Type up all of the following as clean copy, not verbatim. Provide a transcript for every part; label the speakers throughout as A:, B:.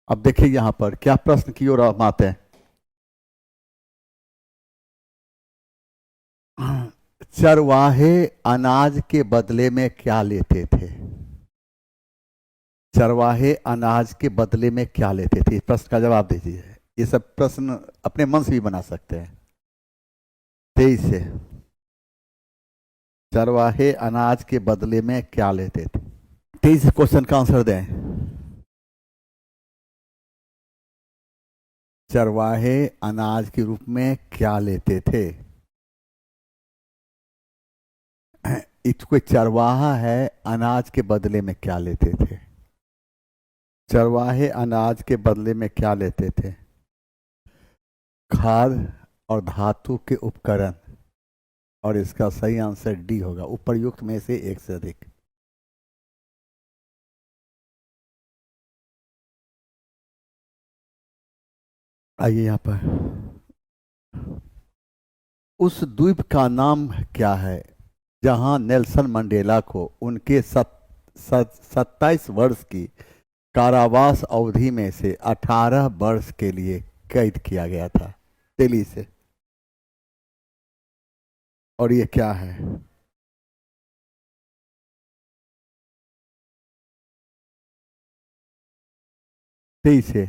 A: अब देखिए यहां पर क्या प्रश्न की ओर हम आते हैं। चरवाहे अनाज के बदले में क्या लेते थे? चरवाहे अनाज के बदले में क्या लेते थे? इस प्रश्न का जवाब दीजिए। ये सब प्रश्न अपने मन से भी बना सकते हैं। 23 से। चरवाहे अनाज के बदले में क्या लेते थे? 23 क्वेश्चन का आंसर दें। चरवाहे अनाज के रूप में क्या लेते थे? कोई चरवाहा है, अनाज के बदले में क्या लेते थे? चरवाहे अनाज के बदले में क्या लेते थे? खाद और धातु के उपकरण। और इसका सही आंसर डी होगा, उपर्युक्त में से एक से अधिक। आइए यहाँ पर, उस द्वीप का नाम क्या है जहां नेल्सन मंडेला को उनके 27 वर्ष की कारावास अवधि में से 18 वर्ष के लिए कैद किया गया था, दिल्ली से? और ये क्या है? 23 से।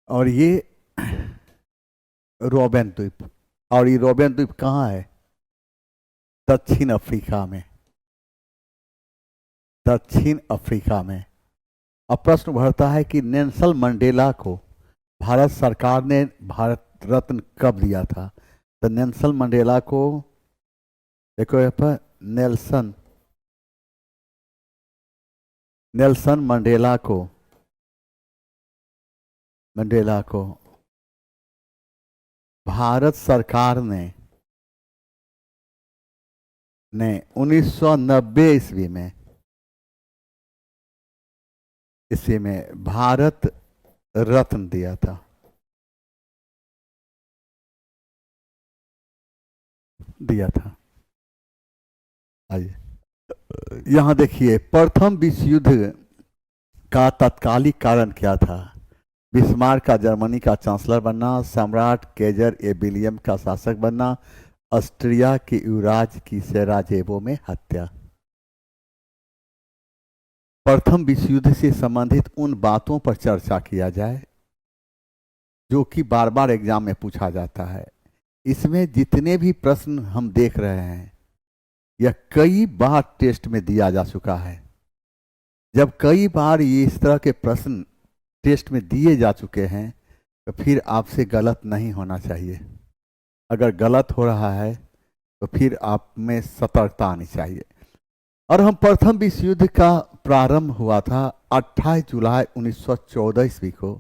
A: और ये रोबेन द्वीप। और ये रोबेन द्वीप कहाँ है? दक्षिण अफ्रीका में। दक्षिण अफ्रीका में। अब प्रश्न उभरता है कि नेल्सन मंडेला को भारत सरकार ने भारत रत्न कब दिया था? तो नेल्सन मंडेला को, देखो यहाँ पर, नेल्सन नेल्सन मंडेला को भारत सरकार ने 1990 ईस्वी में भारत रत्न दिया था। आइए यहां देखिए, प्रथम विश्व युद्ध का तत्कालिक कारण क्या था? बिस्मार्क का जर्मनी का चांसलर बनना, सम्राट केजर ए विलियम का शासक बनना, ऑस्ट्रिया के युवराज की सेराजेवो में हत्या। प्रथम विश्व युद्ध से संबंधित उन बातों पर चर्चा किया जाए जो कि बार बार एग्जाम में पूछा जाता है। इसमें जितने भी प्रश्न हम देख रहे हैं, यह कई बार टेस्ट में दिया जा चुका है। जब कई बार ये इस तरह के प्रश्न टेस्ट में दिए जा चुके हैं, तो फिर आपसे गलत नहीं होना चाहिए। अगर गलत हो रहा है तो फिर आप में सतर्कता आनी चाहिए। और हम प्रथम विश्व युद्ध का प्रारंभ हुआ था 28 जुलाई 1914 ईस्वी को,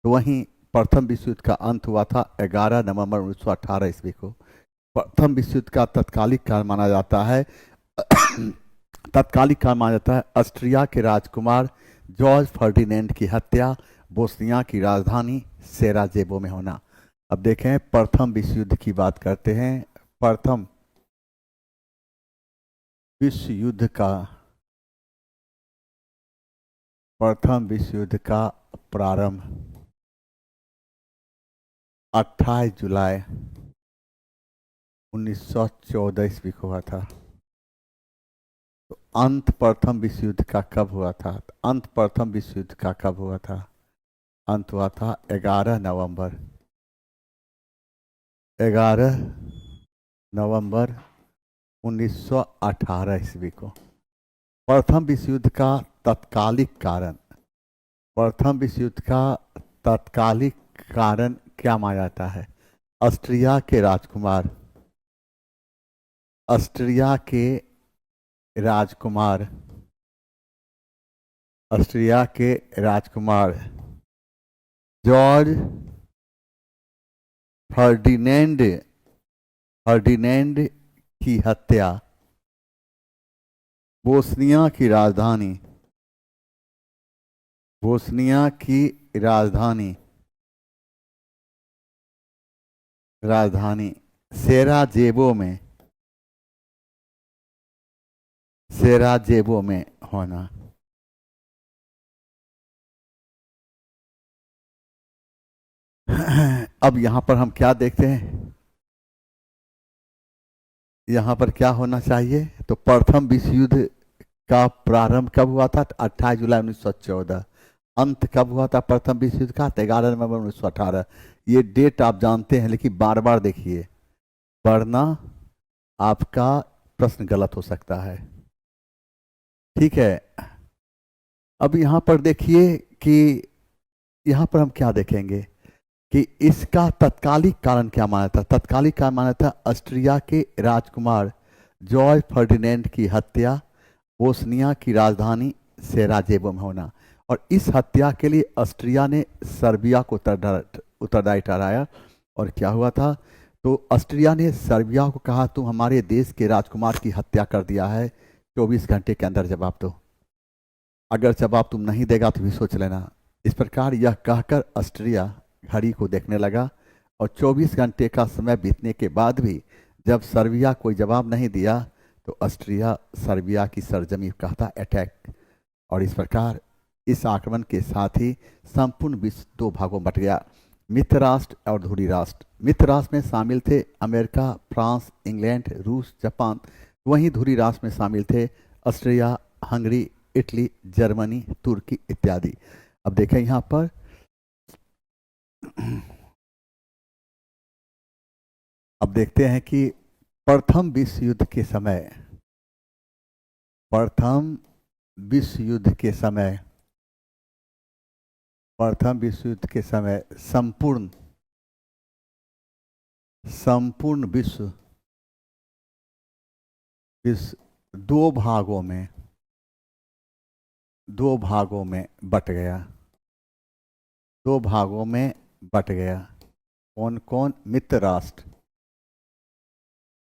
A: तो वहीं प्रथम विश्व युद्ध का अंत हुआ था 11 नवंबर 1918 ईस्वी को। प्रथम विश्व युद्ध का तत्कालिक कारण माना जाता है ऑस्ट्रिया के राजकुमार जॉर्ज फर्डिनेंड की हत्या बोस्निया की राजधानी सेराजेवो में होना। अब देखें, प्रथम विश्व युद्ध की बात करते हैं। प्रथम विश्व युद्ध का प्रारंभ 28 जुलाई 1914 ईस्वी को हुआ था। तो अंत प्रथम विश्व युद्ध का कब हुआ था? अंत प्रथम विश्व युद्ध का कब हुआ था? अंत हुआ था 11 नवंबर 1918 ईस्वी को। प्रथम विश्व युद्ध का तत्कालिक कारण, प्रथम विश्व युद्ध का तत्कालिक कारण क्या माना जाता है? ऑस्ट्रिया के राजकुमार ऑस्ट्रिया के राजकुमार ऑस्ट्रिया के राजकुमार जॉर्ज फर्डिनेंड की हत्या बोस्निया की राजधानी सेराजेवो में होना। अब यहां पर हम क्या देखते हैं, यहां पर क्या होना चाहिए, तो प्रथम विश्व युद्ध का प्रारंभ कब हुआ था, 28 जुलाई 1914। अंत कब हुआ था प्रथम विश्व युद्ध का, 11 नवंबर 1918। ये डेट आप जानते हैं, लेकिन बार बार देखिए, वरना आपका प्रश्न गलत हो सकता है। ठीक है, अब यहां पर देखिए कि यहां पर हम क्या देखेंगे कि इसका तत्कालिक कारण क्या माना था। तत्कालिक कारण माना था ऑस्ट्रिया के राजकुमार जॉर्ज फर्डिनेंड की हत्या बोस्निया की राजधानी सेराजेवो में होना। और इस हत्या के लिए ऑस्ट्रिया ने सर्बिया को उत्तरदायी ठहराया। और क्या हुआ था, तो ऑस्ट्रिया ने सर्बिया को कहा तुम हमारे देश के राजकुमार की हत्या कर दिया है, 24 घंटे के अंदर जवाब दो। अगर जवाब तुम नहीं देगा तो भी सोच लेना। इस प्रकार यह कहकर ऑस्ट्रिया घड़ी को देखने लगा और 24 घंटे का समय बीतने के बाद भी जब सर्बिया कोई जवाब नहीं दिया तो ऑस्ट्रिया सर्बिया की सरजमी कहता अटैक। और इस प्रकार इस आक्रमण के साथ ही संपूर्ण विश्व दो भागों में बट गया, मित्र राष्ट्र और धुरी राष्ट्र। मित्र राष्ट्र में शामिल थे अमेरिका, फ्रांस, इंग्लैंड, रूस, जापान। वहीं धुरी राष्ट्र में शामिल थे ऑस्ट्रिया, हंगरी, इटली, जर्मनी, तुर्की इत्यादि। अब देखें यहां पर अब देखते हैं कि प्रथम विश्व युद्ध के समय, प्रथम विश्व युद्ध के समय, प्रथम विश्व युद्ध के समय संपूर्ण विश्व दो भागों में बट गया, दो भागों में बट गया। कौन कौन,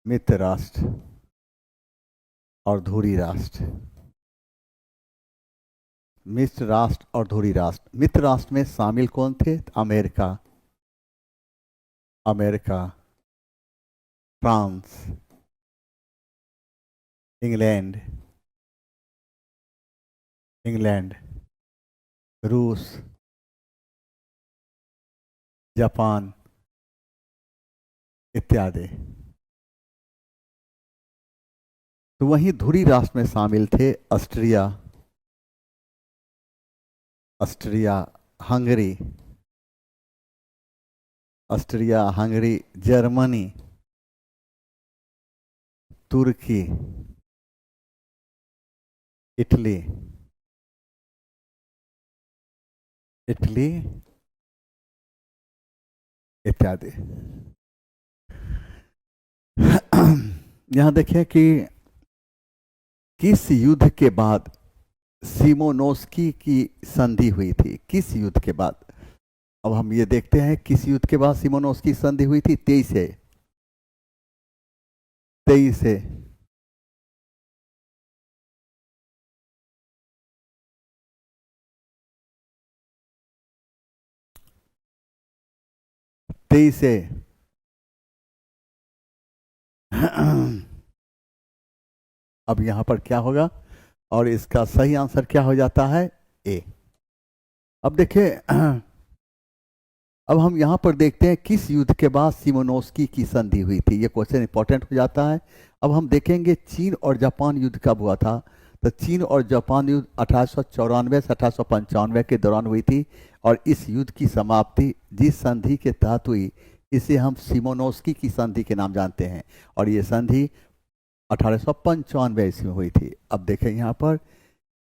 A: मित्र राष्ट्र और धुरी राष्ट्र। मित्र राष्ट्र और धुरी राष्ट्र। मित्र राष्ट्र में शामिल कौन थे, अमेरिका, फ्रांस, इंग्लैंड, रूस, जापान इत्यादि। तो वहीं धुरी राष्ट्र में शामिल थे ऑस्ट्रिया, हंगरी, जर्मनी, तुर्की, इटली इत्यादि। यहां देखें कि किस युद्ध के बाद सिमोनोस्की की संधि हुई थी, किस युद्ध के बाद। अब हम ये देखते हैं किस युद्ध के बाद सिमोनोस्की की संधि हुई थी, 23 से 23 से अब यहां पर क्या होगा, और इसका सही आंसर क्या हो जाता है, ए। अब देखिए, अब हम यहां पर देखते हैं किस युद्ध के बाद सिमोनोस्की की संधि हुई थी। ये क्वेश्चन इंपॉर्टेंट हो जाता है। अब हम देखेंगे चीन और जापान युद्ध कब हुआ था। तो चीन और जापान युद्ध 1894 से 1895 के दौरान हुई थी। और इस युद्ध की समाप्ति जिस संधि के तहत हुई इसे हम सिमोनोस्की की संधि के नाम जानते हैं। और ये संधि 1895 ईस्वी में हुई थी। अब देखें यहाँ पर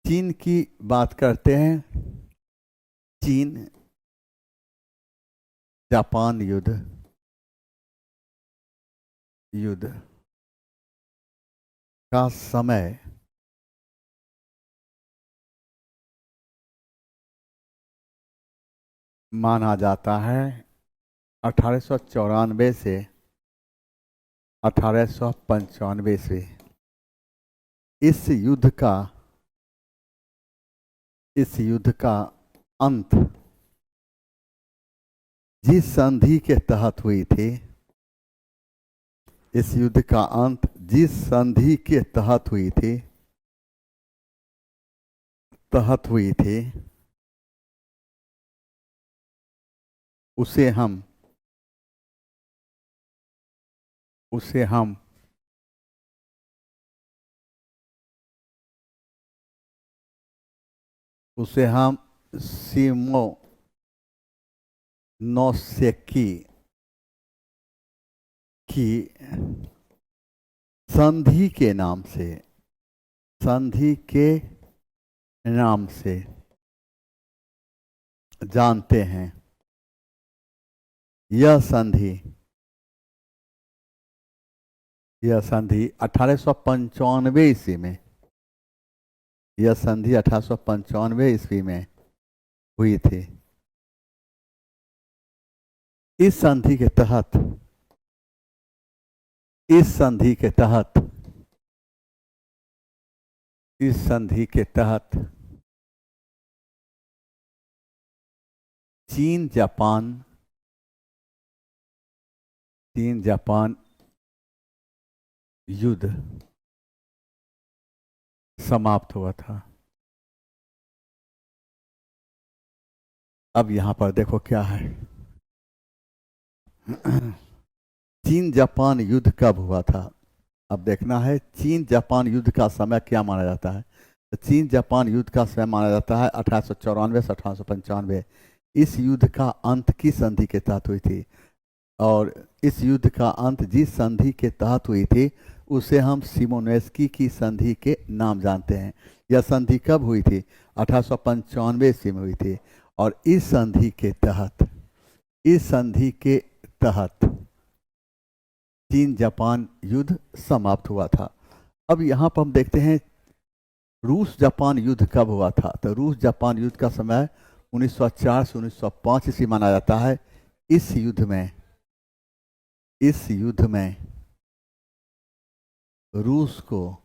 A: चीन की बात करते हैं। चीन जापान युद्ध का समय माना जाता है 1894 से 1895 ईस्वी। इस युद्ध का अंत जिस संधि के तहत हुई थी इस युद्ध का अंत जिस संधि के तहत हुई थी उसे हम सिमोनोसेकी की संधि के नाम से जानते हैं। यह संधि 1895 ईस्वी में, यह संधि 1895 ईस्वी में हुई थी। इस संधि के तहत चीन जापान युद्ध समाप्त हुआ था। अब यहां पर देखो क्या है। चीन जापान युद्ध कब हुआ था? अब देखना है चीन जापान युद्ध का समय क्या माना जाता है। तो चीन जापान युद्ध का समय माना जाता है 1894 से 1895। इस युद्ध का अंत किस संधि के तहत हुई थी? और इस युद्ध का अंत जिस संधि के तहत हुई थी उसे हम सिमोनोसेकी की संधि के नाम जानते हैं। यह संधि कब हुई थी? 1895 ईस्वी में हुई थी। और इस संधि के तहत चीन जापान युद्ध समाप्त हुआ था। अब यहाँ पर हम देखते हैं रूस जापान युद्ध कब हुआ था। तो रूस जापान युद्ध का समय 1904 से 1905 ईस्वी माना जाता है। इस युद्ध में रूस को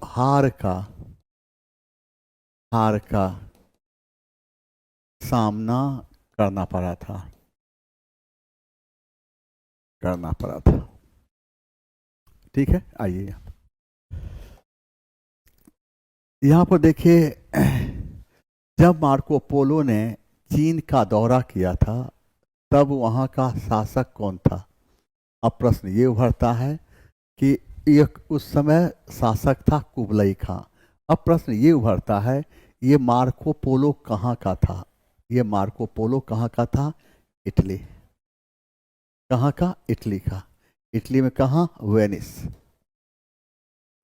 A: हार का सामना करना पड़ा था। ठीक है, आइए यहाँ पर देखिए, जब मार्को पोलो ने चीन का दौरा किया था तब वहाँ का शासक कौन था? अब प्रश्न ये उभरता है कि एक उस समय शासक था कुबलई खां। अब प्रश्न ये उभरता है ये मार्को पोलो कहाँ का था? ये मार्को पोलो कहाँ का था? इटली। कहाँ का? इटली का। इटली में कहाँ? वेनिस।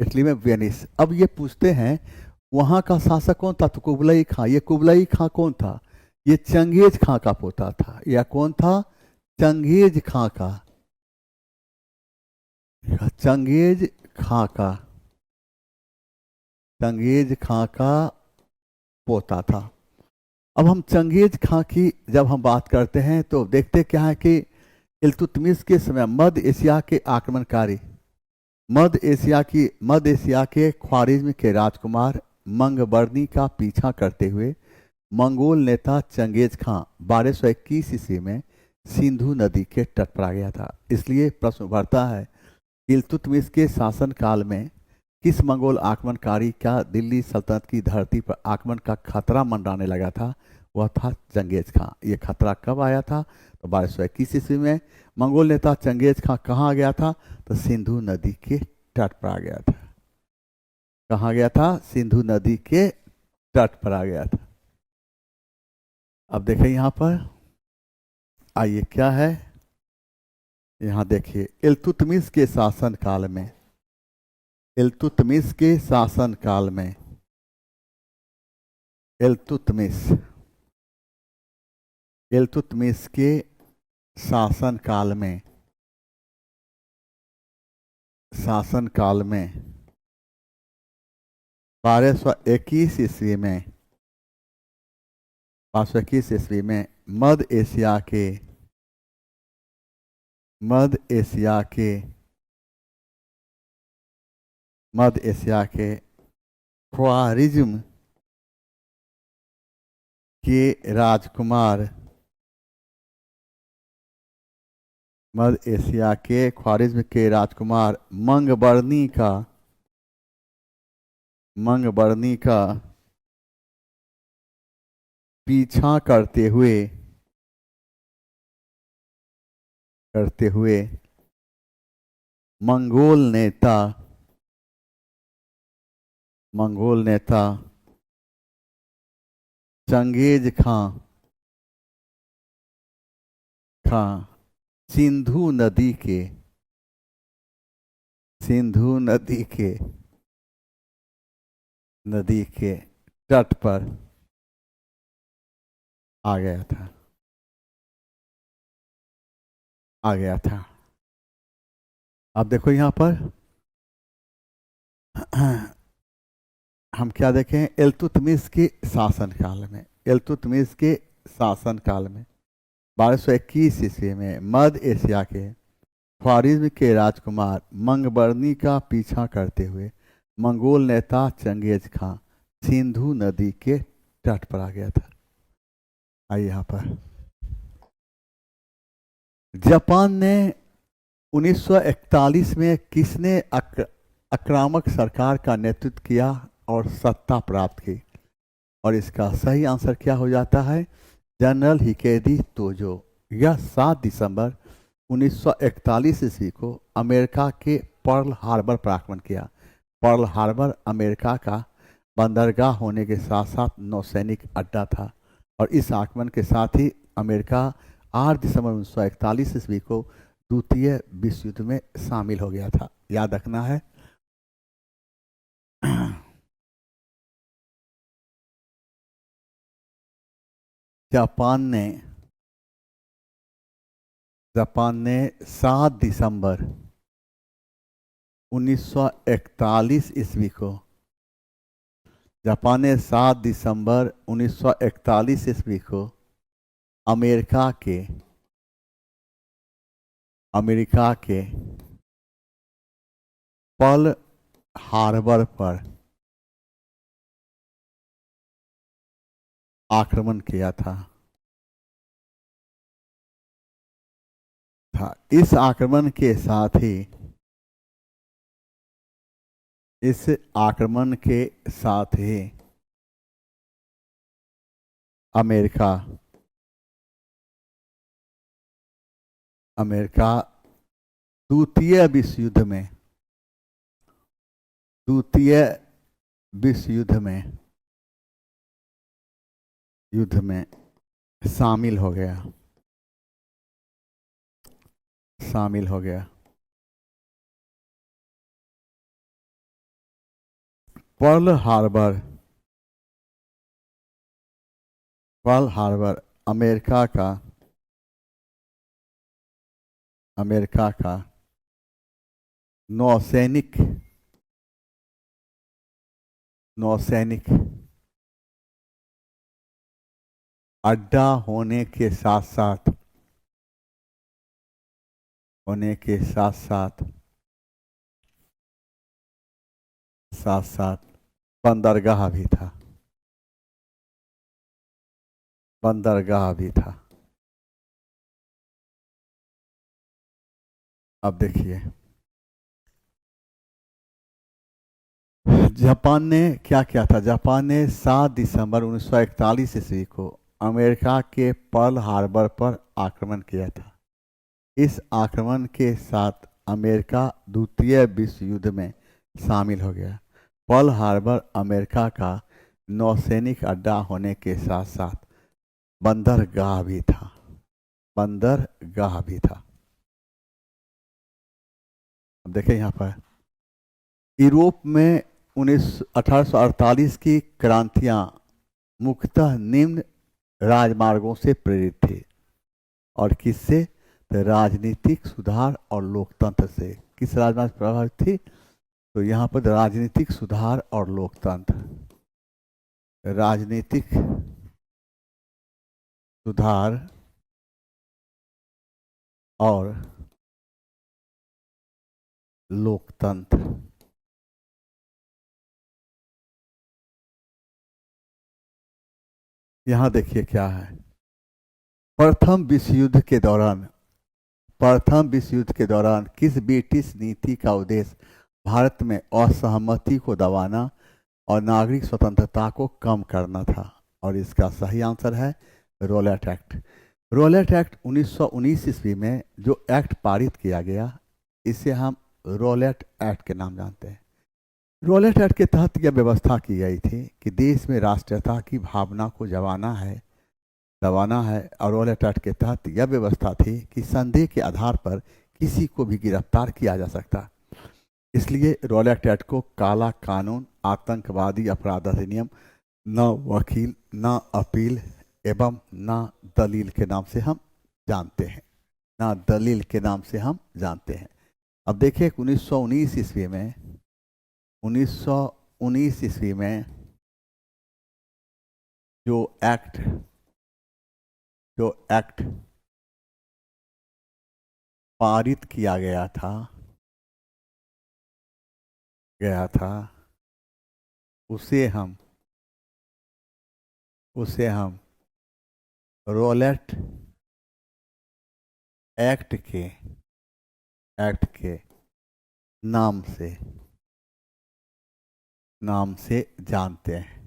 A: इटली में वेनिस। अब ये पूछते हैं वहाँ का शासक कौन था? तो कुबलई खां। ये कुबलई खां कौन था? ये चंगेज खां का पोता था। यह कौन था? चंगेज खां का। चंगेज खां का पोता था। अब हम चंगेज खां की जब हम बात करते हैं तो देखते क्या है कि इल्तुतमिश के समय मध्य एशिया के आक्रमणकारी, मध्य एशिया के ख्वारिज्म के राजकुमार मंगबर्नी का पीछा करते हुए मंगोल नेता चंगेज खां 1221 ईस्वी में सिंधु नदी के तट पर आ गया था। इसलिए प्रश्न उभरता है इल्तुतमिश के शासनकाल में किस मंगोल आक्रमणकारी का दिल्ली सल्तनत की धरती पर आक्रमण का खतरा मंडराने लगा था? वह था चंगेज खां। ये खतरा कब आया था? तो 1221 ईस्वी में। मंगोल नेता चंगेज खां कहाँ आ गया था? तो सिंधु नदी के तट पर आ गया था। कहाँ गया था? सिंधु नदी के तट पर आ गया था। अब देखें यहाँ पर, आइए क्या है यहाँ देखिए, इल्तुतमिश के शासनकाल में इल्तुतमिश के शासनकाल में इल्तुतमिश के शासनकाल में 1221 ईस्वी में 1221 ईस्वी में मध्य एशिया के ख्वारिज्म के राजकुमार मध्य एशिया के ख्वारिज्म के राजकुमार मंगबर्नी का पीछा करते हुए मंगोल नेता चंगेज खां सिंधु नदी के तट पर आ गया था। अब देखो यहाँ पर हम क्या देखें, इल्तुतमिश के शासनकाल में 1221 ईस्वी में मध्य एशिया के ख्वारिज्म के राजकुमार मंगबर्नी का पीछा करते हुए मंगोल नेता चंगेज खां सिंधु नदी के तट पर आ गया था। आइए यहाँ पर जापान ने 1941 में किसने आक्रामक सरकार का नेतृत्व किया और सत्ता प्राप्त की? और इसका सही आंसर क्या हो जाता है? जनरल हिकेजी तोजो। यह 7 दिसंबर 1941 ईस्वी को अमेरिका के पर्ल हार्बर पर आक्रमण किया। पर्ल हार्बर अमेरिका का बंदरगाह होने के साथ साथ नौसैनिक अड्डा था और इस आक्रमण के साथ ही अमेरिका 8 दिसंबर 1941 ईस्वी को द्वितीय विश्व युद्ध में शामिल हो गया था। याद रखना है। जापान ने 7 दिसंबर 1941 ईस्वी को जापान ने 7 दिसंबर 1941 ईस्वी को अमेरिका के पर्ल हार्बर पर आक्रमण किया था। इस आक्रमण के साथ ही अमेरिका द्वितीय विश्व युद्ध में शामिल हो गया। पर्ल हार्बर अमेरिका का नौसैनिक अड्डा होने के साथ साथ बंदरगाह भी था। अब देखिए जापान ने क्या किया था। जापान ने 7 दिसंबर 1941 ईस्वी को अमेरिका के पर्ल हार्बर पर आक्रमण किया था। इस आक्रमण के साथ अमेरिका द्वितीय विश्व युद्ध में शामिल हो गया। पर्ल हार्बर अमेरिका का नौसैनिक अड्डा होने के साथ साथ बंदरगाह भी था। अब देखें यहाँ पर यूरोप में 1848 की क्रांतियां मुख्यतः निम्न राजमार्गों से प्रेरित थी। और किससे? तो राजनीतिक सुधार और लोकतंत्र से। किस राजमार्ग प्रभावित थी? तो यहाँ पर राजनीतिक सुधार और लोकतंत्र। राजनीतिक सुधार और लोकतंत्र। यहां देखिए क्या है। प्रथम विश्व युद्ध के दौरान प्रथम विश्व युद्ध के दौरान किस ब्रिटिश नीति का उद्देश्य भारत में असहमति को दबाना और नागरिक स्वतंत्रता को कम करना था? और इसका सही आंसर है रोलेट एक्ट। रोलेट एक्ट 1919 ईस्वी में जो एक्ट पारित किया गया, इसे हम रोलेट एक्ट के नाम जानते हैं। रोलेट एक्ट के तहत यह व्यवस्था की गई थी कि देश में राष्ट्रीयता की भावना को दबाना है। और रोलेट एक्ट के तहत यह व्यवस्था थी कि संदेह के आधार पर किसी को भी गिरफ्तार किया जा सकता। इसलिए रोलेट एक्ट को काला कानून, आतंकवादी अपराध अधिनियम, न वकील, न अपील एवं न दलील के नाम से हम जानते हैं। अब देखिए 1919 ईस्वी में जो एक्ट पारित किया गया था उसे हम रोलेट एक्ट के नाम से जानते हैं।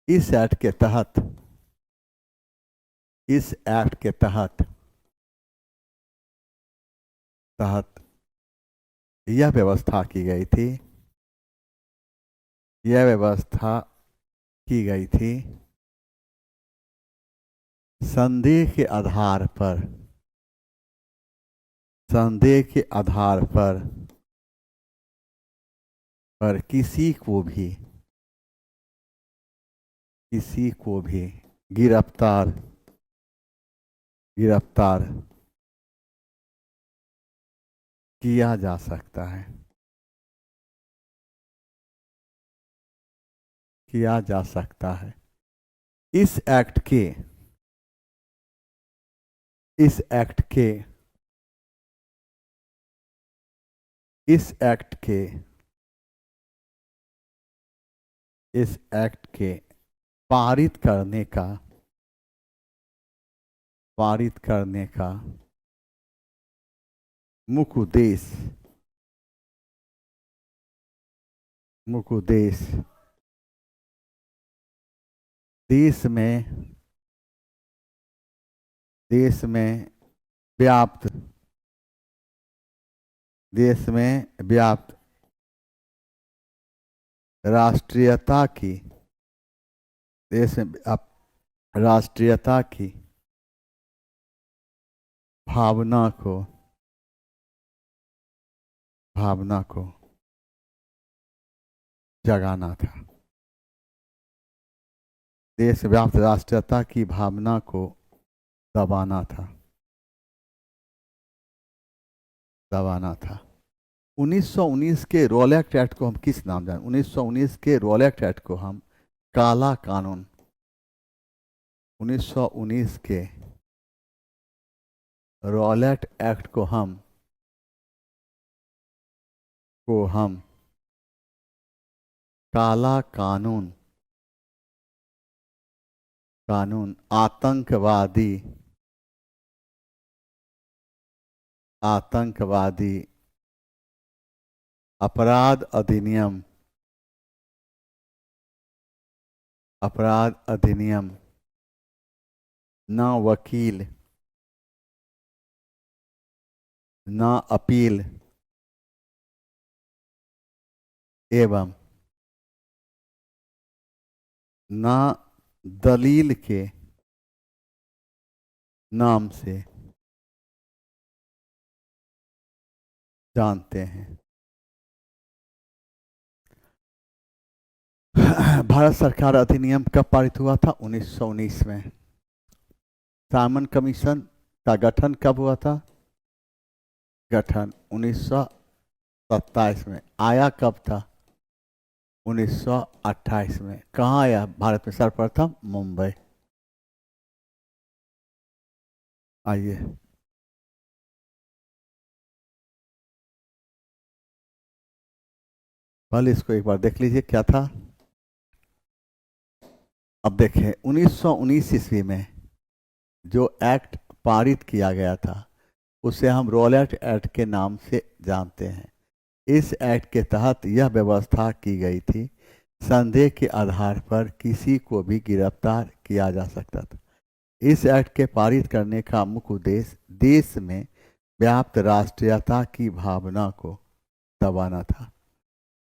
A: इस एक्ट के तहत यह व्यवस्था की गई थी संदेह के आधार पर किसी को भी गिरफ्तार किया जा सकता है। इस एक्ट के पारित करने का मुख्य उद्देश्य देश में व्याप्त राष्ट्रीयता की भावना को जगाना था। देशव्याप्त राष्ट्रीयता की भावना को दबाना था। 1919 के रोलेट एक्ट को हम किस नाम जाने? 1919 के रोलेट एक्ट को हम काला कानून, 1919 के रोलेट एक्ट को हम काला कानून आतंकवादी अपराध अधिनियम, न वकील, न अपील एवं न दलील के नाम से जानते हैं। भारत सरकार अधिनियम कब पारित हुआ था? 1919 में। साइमन कमीशन का गठन कब हुआ था? गठन 1927 में। आया कब था? 1928 में। कहाँ आया भारत में सर्वप्रथम? मुंबई। आइए पहले इसको एक बार देख लीजिए क्या था। अब देखें 1919 ईस्वी में जो एक्ट पारित किया गया था उसे हम रॉलेट एक्ट के नाम से जानते हैं। इस एक्ट के तहत यह व्यवस्था की गई थी, संदेह के आधार पर किसी को भी गिरफ्तार किया जा सकता था। इस एक्ट के पारित करने का मुख्य उद्देश्य देश में व्याप्त राष्ट्रीयता की भावना को दबाना था।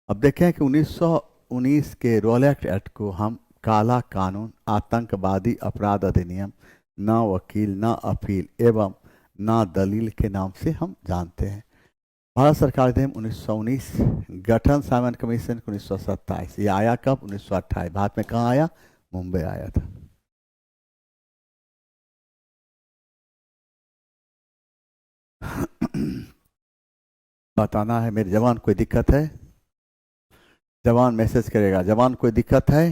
A: अब देखें कि 1919 के रॉलेट एक्ट को हम काला कानून, आतंकवादी अपराध अधिनियम, न वकील, न अपील एवं न दलील के नाम से हम जानते हैं। भारत सरकार अधिनियम 1919, गठन साइमन कमीशन 1927। ये आया कब? 1928। भारत में कहाँ आया? मुंबई आया था। बताना है मेरे जवान, कोई दिक्कत है? जवान मैसेज करेगा। जवान कोई दिक्कत है?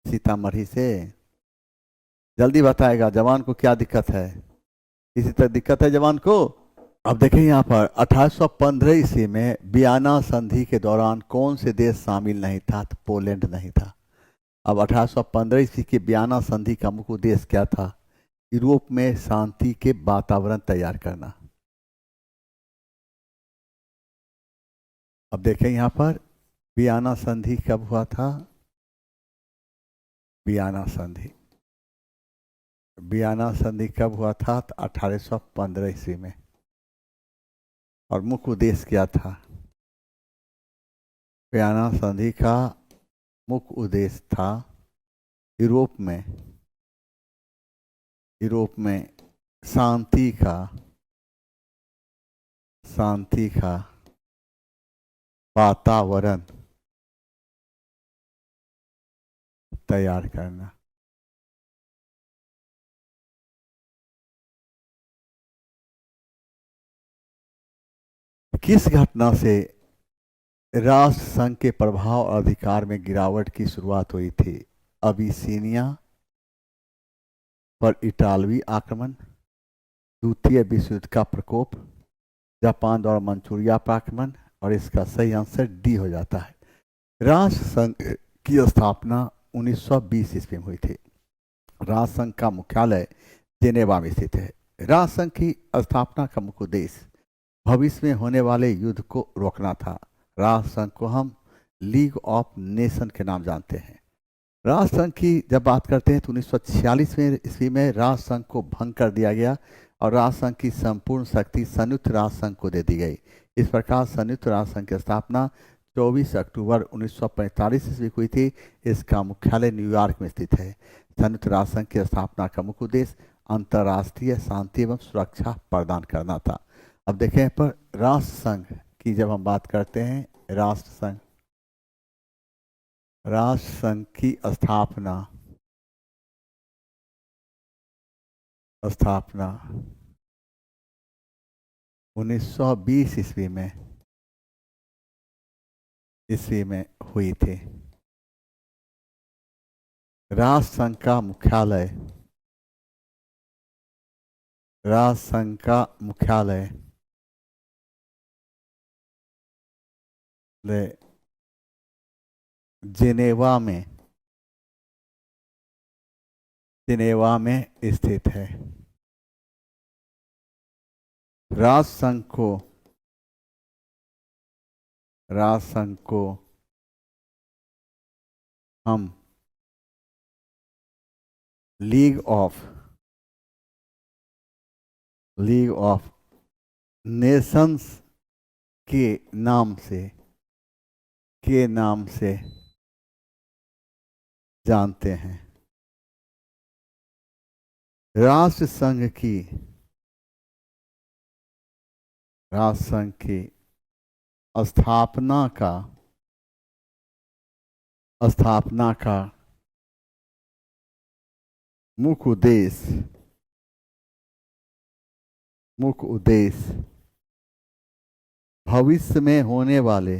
A: सीतामढ़ी से जल्दी बताएगा जवान को क्या दिक्कत है। किसी तरह दिक्कत है जवान को? अब देखें यहाँ पर 1815 ईस्वी में वियना संधि के दौरान कौन से देश शामिल नहीं था? तो पोलैंड नहीं था। अब 1815 ईस्वी की वियना संधि का मुख्य उद्देश्य क्या था? यूरोप में शांति के वातावरण तैयार करना। अब देखें यहाँ पर वियना संधि कब हुआ था? वियना संधि कब हुआ था? तो 1815 ईस्वी में। और मुख्य उद्देश्य क्या था? वियना संधि का मुख्य उद्देश्य था यूरोप में शांति का वातावरण तैयार करना। किस घटना से राष्ट्र संघ के प्रभाव और अधिकार में गिरावट की शुरुआत हुई थी? अबिसीनिया पर इटालवी आक्रमण, द्वितीय विश्व युद्ध का प्रकोप, जापान द्वारा मंचूरिया पर आक्रमण। और इसका सही आंसर डी हो जाता है। राष्ट्र संघ की स्थापना 1920 ईस्वी में हुई थी। राष्ट्र संघ का मुख्यालय जेनेवा में स्थित है। राष्ट्र संघ की स्थापना का मुख्य उद्देश्य भविष्य में होने वाले युद्ध को रोकना था। राष्ट्र संघ को हम लीग ऑफ नेशन के नाम जानते हैं। राष्ट्र संघ की जब बात करते हैं तो 1946 में ईस्वी में राष्ट्र संघ को भंग कर दिया गया और राष्ट्र संघ की संपूर्ण शक्ति संयुक्त राष्ट्र संघ को दे दी गई। इस प्रकार संयुक्त राष्ट्र संघ की स्थापना 24 अक्टूबर 1945 ईस्वी को हुई थी। इसका मुख्यालय न्यूयॉर्क में स्थित है। संयुक्त राष्ट्र संघ की स्थापना का मुख्य उद्देश्य अंतर्राष्ट्रीय शांति एवं सुरक्षा प्रदान करना था। अब देखें पर राष्ट्र संघ की जब हम बात करते हैं, राष्ट्र संघ की स्थापना 1920 ईस्वी में हुई थी। राष्ट्र संघ का मुख्यालय जेनेवा में स्थित है। राष्ट्र संघ को हम लीग ऑफ नेशंस के नाम से जानते हैं। राष्ट्र संघ की स्थापना का मुख्य उद्देश्य भविष्य में होने वाले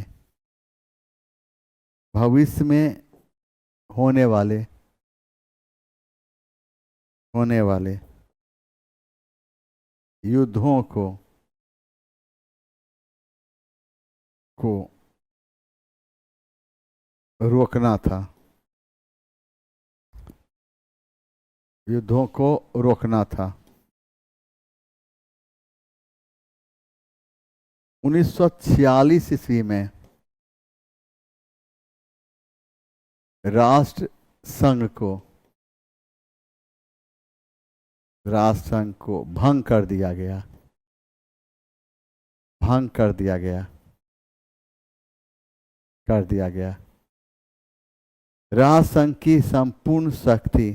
A: युद्धों को रोकना था। 1946 ईस्वी में राष्ट्र संघ को भंग कर दिया गया, भंग कर दिया गया, कर दिया गया। राष्ट्र संघ की संपूर्ण शक्ति,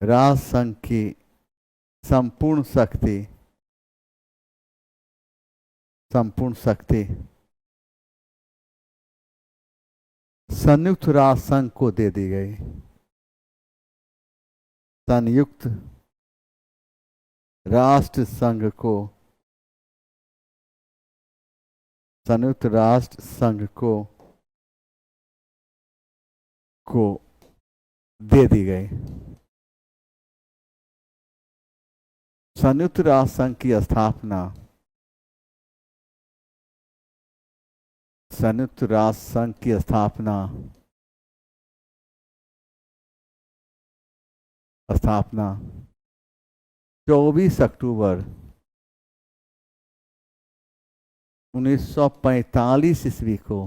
A: राष्ट्र संघ की संपूर्ण शक्ति, संपूर्ण शक्ति संयुक्त राष्ट्र संघ को दे दी गई। संयुक्त राष्ट्र संघ को, संयुक्त राष्ट्र संघ को दे दी गई। संयुक्त राष्ट्र संघ की स्थापना, संयुक्त राष्ट्र संघ की स्थापना 24 अक्टूबर 1945 ईस्वी को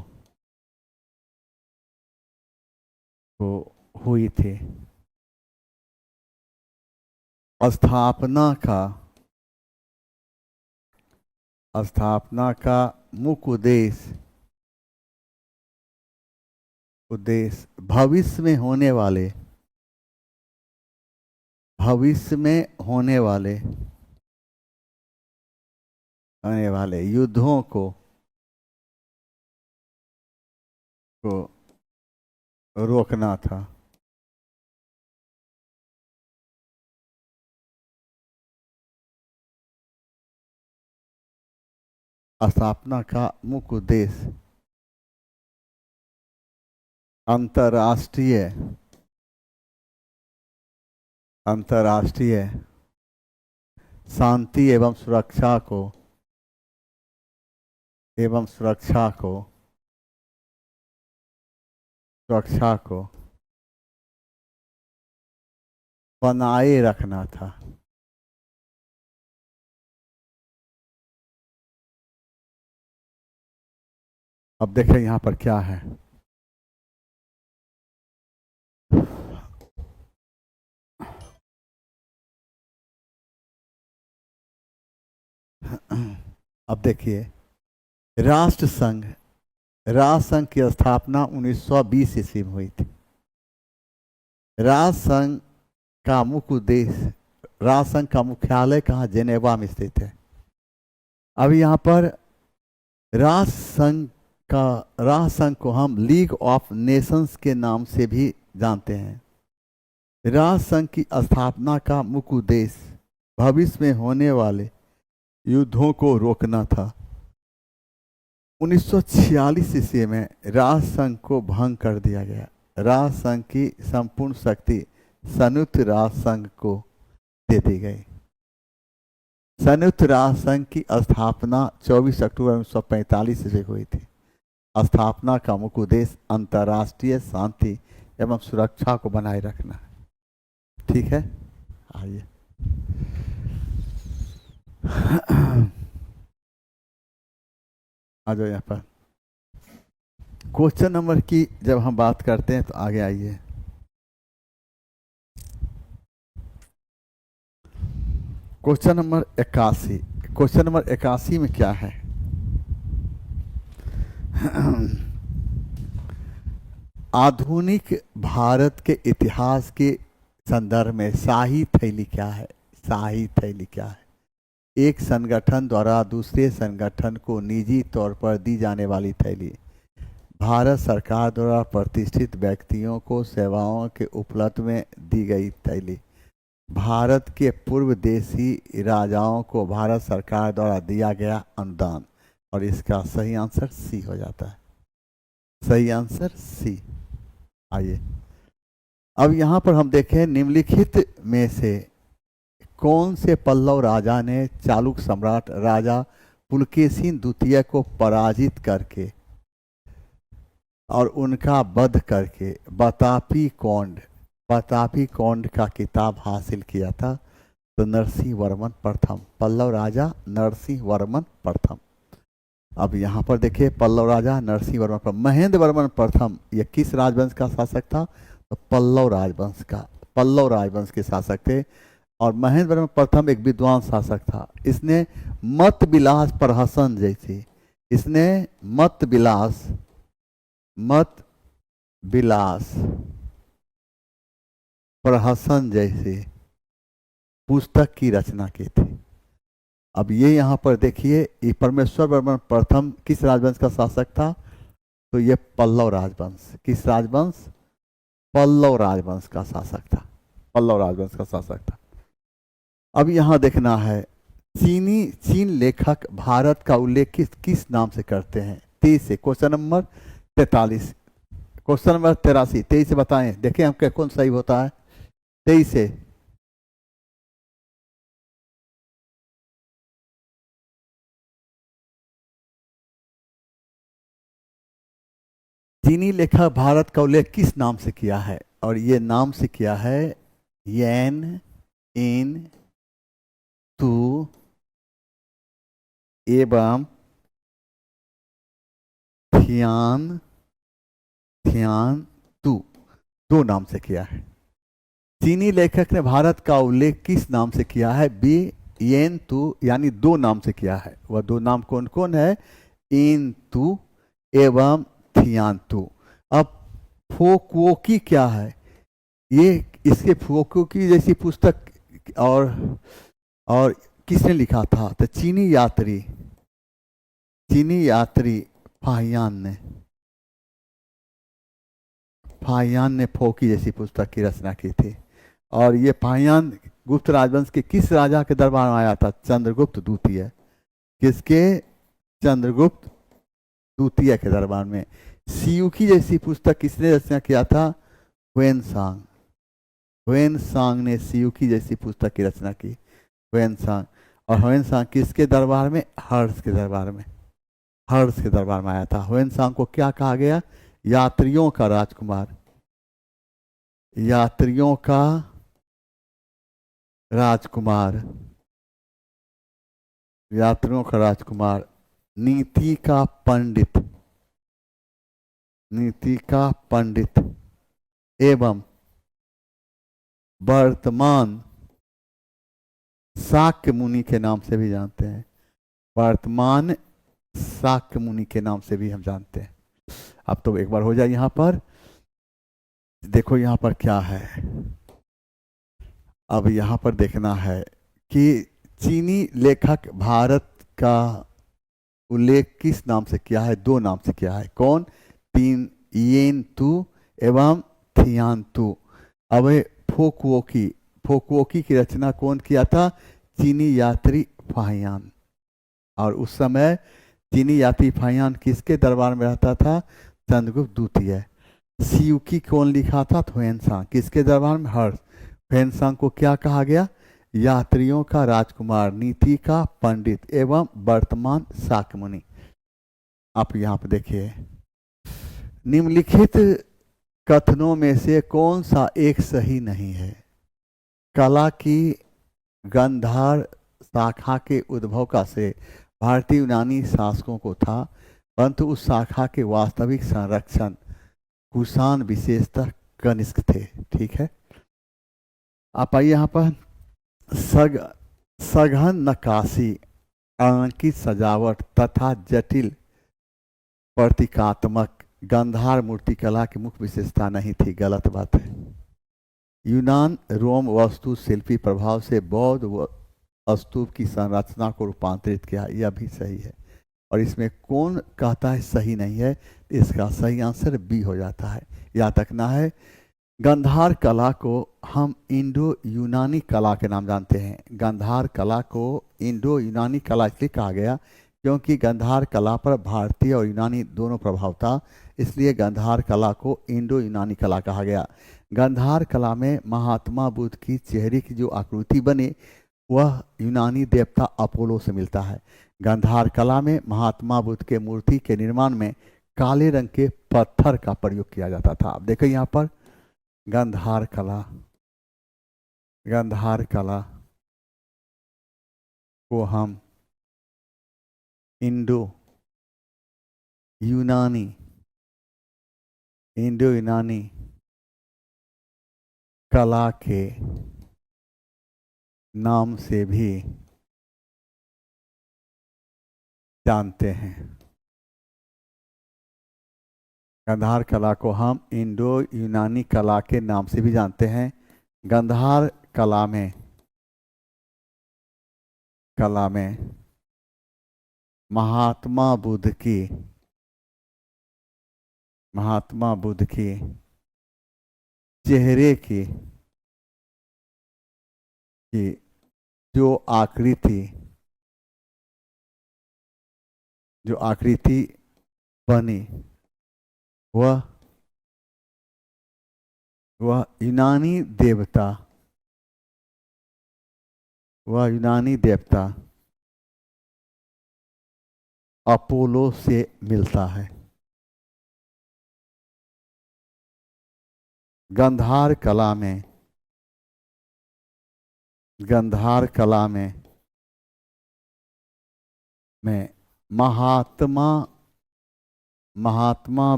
A: हुई थी। स्थापना का मुख्य उद्देश्य भविष्य में होने वाले युद्धों को रोकना था। स्थापना का मुख्य उद्देश्य अंतर्राष्ट्रीय शांति एवं सुरक्षा को बनाए रखना था। अब देखें यहाँ पर क्या है। अब देखिए, राष्ट्र संघ की स्थापना 1920 ईस्वी में हुई थी। राष्ट्र संघ का मुख्य उद्देश्य, राष्ट्र संघ का मुख्यालय कहाँ? जेनेवा में स्थित है। अब यहाँ पर राष्ट्र संघ को हम लीग ऑफ नेशंस के नाम से भी जानते हैं। राष्ट्र संघ की स्थापना का मुख्य उद्देश्य भविष्य में होने वाले युद्धों को रोकना था। 1946 ईस्वी में राष्ट्र संघ को भंग कर दिया गया। राष्ट्र संघ की संपूर्ण शक्ति संयुक्त राष्ट्र संघ को दे दी गई। संयुक्त राष्ट्र संघ की स्थापना 24 अक्टूबर 1945 ईस्वी को हुई थी। स्थापना का मुख्य उद्देश्य अंतर्राष्ट्रीय शांति एवं सुरक्षा को बनाए रखना है। ठीक है, आइए। आ जाओ यहाँ पर। क्वेश्चन नंबर की जब हम बात करते हैं तो आगे आइए। Question number 81। क्वेश्चन नंबर 81 में क्या है? आधुनिक भारत के इतिहास के संदर्भ में शाही थैली क्या है? शाही थैली क्या है? एक संगठन द्वारा दूसरे संगठन को निजी तौर पर दी जाने वाली थैली। भारत सरकार द्वारा प्रतिष्ठित व्यक्तियों को सेवाओं के उपलब्ध में दी गई थैली। भारत के पूर्व देशी राजाओं को भारत सरकार द्वारा दिया गया अनुदान। और इसका सही आंसर सी हो जाता है। सही आंसर सी। आइए, अब यहाँ पर हम देखें, निम्नलिखित में से कौन से पल्लव राजा ने चालुक्य सम्राट राजा पुलकेशिन द्वितीय को पराजित करके और उनका वध करके बतापी कोंड का किताब हासिल किया था? तो नरसिंह वर्मन प्रथम, पल्लव राजा नरसिंह वर्मन प्रथम। अब यहाँ पर देखिए पल्लव राजा नरसिंह वर्मन प्रथम, महेंद्र वर्मन प्रथम ये किस राजवंश का शासक था? तो पल्लव राजवंश का, पल्लव राजवंश के शासक थे। और महेंद्र वर्मन प्रथम एक विद्वान शासक था। इसने मत विलास प्रहसन जैसी, इसने मत विलास प्रहसन जैसे पुस्तक की रचना की थी। अब ये यहाँ पर देखिए, ये परमेश्वर वर्मन प्रथम किस राजवंश का शासक था? तो ये पल्लव राजवंश, किस राजवंश? पल्लव राजवंश का शासक था, पल्लव राजवंश का शासक था। अब यहाँ देखना है, चीन लेखक भारत का उल्लेख किस नाम से करते हैं? 23 से, क्वेश्चन नंबर 43, क्वेश्चन नंबर 83, 23 से बताएं, देखें हम कौन सही होता है। 23 से, चीनी लेखक भारत का उल्लेख किस नाम से किया है? और ये नाम से किया है येन इन तू एवं थियान तू, दो नाम से किया है। चीनी लेखक ने भारत का उल्लेख किस नाम से किया है? बी येन तू, यानी दो नाम से किया है। वह दो नाम कौन कौन है? इन तू एवं थियान तू। अब फुकुओकी क्या है? ये इसके फुकुओकी जैसी पुस्तक और किसने लिखा था? तो चीनी यात्री फाहियान ने फोकी जैसी पुस्तक की रचना की थी। और ये फाहियान गुप्त राजवंश के किस राजा के दरबार में आया था? चंद्रगुप्त द्वितीय। किसके? चंद्रगुप्त द्वितीय के दरबार में। सियुकी जैसी पुस्तक किसने रचना किया था? ह्वेनसांग ने सियुकी जैसी पुस्तक की रचना की, ह्वेनसांग। और ह्वेनसांग किसके दरबार में? हर्ष के दरबार में, हर्ष के दरबार में आया था। ह्वेनसांग को क्या कहा गया? यात्रियों का राजकुमार, यात्रियों का राजकुमार, यात्रियों का राजकुमार, नीति का पंडित, नीति का पंडित एवं वर्तमान शाक्य मुनि के नाम से भी जानते हैं, वर्तमान शाक्य मुनि के नाम से भी हम जानते हैं। अब तो एक बार हो जाए, यहां पर देखो यहां पर क्या है। अब यहां पर देखना है कि चीनी लेखक भारत का उल्लेख किस नाम से किया है? दो नाम से किया है। कौन? तीन येन तू एवं थियान तू। अब फुकुओकी की रचना कौन किया था? चीनी यात्री फाहियान। और उस समय चीनी यात्री फाहियान किसके दरबार में रहता था? चंद्रगुप्त द्वितीय। सियुकी कौन लिखा था? ह्वेनसांग। किसके दरबार में? हर्ष। ह्वेनसांग को क्या कहा गया? यात्रियों का राजकुमार, नीति का पंडित एवं वर्तमान शाक्य मुनि। आप यहाँ पे देखिए, निम्नलिखित कथनों में से कौन सा एक सही नहीं है? कला की गांधार शाखा के उद्भव का श्रेय भारतीय यूनानी शासकों को था, परंतु उस शाखा के वास्तविक संरक्षण कुषाण विशेषतः कनिष्क थे। ठीक है, आप आइए यहाँ पर। सघन नक्काशी, अंकित सजावट तथा जटिल प्रतीकात्मक गांधार मूर्तिकला की मुख्य विशेषता नहीं थी। गलत बात है। यूनान रोम वास्तुशिल्पी प्रभाव से बौद्ध स्तूप की संरचना को रूपांतरित किया, यह भी सही है। और इसमें कौन कहता है सही नहीं है? इसका सही आंसर बी हो जाता है। याद रखना है, गांधार कला को हम इंडो यूनानी कला के नाम जानते हैं। गांधार कला को इंडो यूनानी कला इसलिए कहा गया क्योंकि गांधार कला पर भारतीय और यूनानी दोनों प्रभाव था, इसलिए गांधार कला को इंडो यूनानी कला कहा गया। गांधार कला में महात्मा बुद्ध की चेहरे की जो आकृति बनी वह यूनानी देवता अपोलो से मिलता है। गांधार कला में महात्मा बुद्ध के मूर्ति के निर्माण में काले रंग के पत्थर का प्रयोग किया जाता था। अब देखो यहाँ पर गांधार कला को हम इंडो यूनानी कला के नाम से भी जानते हैं। गंधार कला को हम इंडो यूनानी कला के नाम से भी जानते हैं। गंधार कला में महात्मा बुद्ध की चेहरे की जो आकृति बनी वह यूनानी देवता अपोलो से मिलता है। गंधार कला में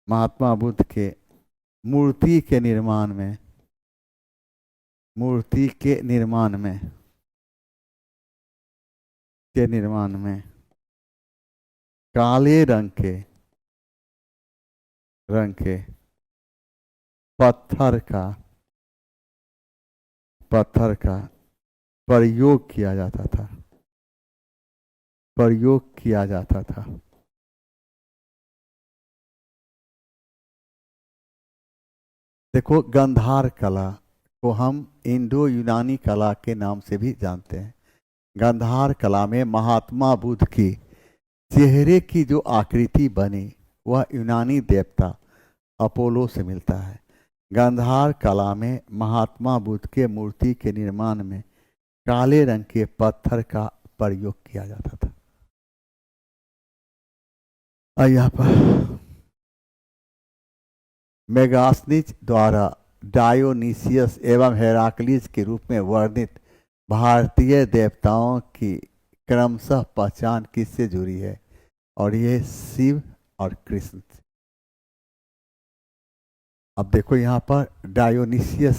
A: महात्मा बुद्ध के मूर्ति के निर्माण में काले रंग के पत्थर का प्रयोग किया जाता था। देखो, गंधार कला को हम इंडो यूनानी कला के नाम से भी जानते हैं। गंधार कला में महात्मा बुद्ध की चेहरे की जो आकृति बनी वह यूनानी देवता अपोलो से मिलता है। गंधार कला में महात्मा बुद्ध के मूर्ति के निर्माण में काले रंग के पत्थर का प्रयोग किया जाता था। यहाँ पर मेगास्थनीज द्वारा डायोनीसियस एवं हेराक्लीज के रूप में वर्णित भारतीय देवताओं की क्रमशः पहचान किससे जुड़ी है? और ये शिव और कृष्ण। अब देखो यहाँ पर डायोनीसियस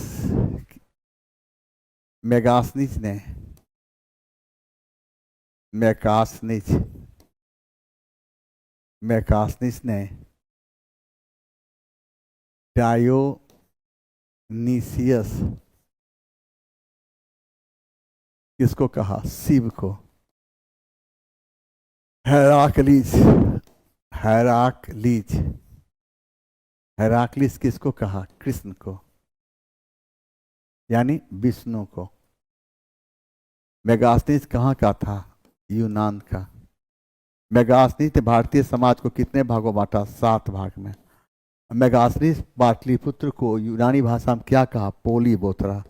A: मेगास्थनीज ने डायोनीसियस किसको कहा? शिव को। हेराक्लीज किसको कहा? कृष्ण को, यानी विष्णु को। मेगास्थनीज कहाँ का था? यूनान का। मेगास्थनीज ने भारतीय समाज को कितने भागों बांटा? 7 भाग में। मेगास्थनीज पाटलिपुत्र को यूनानी भाषा में क्या कहा? पोलीबोथरा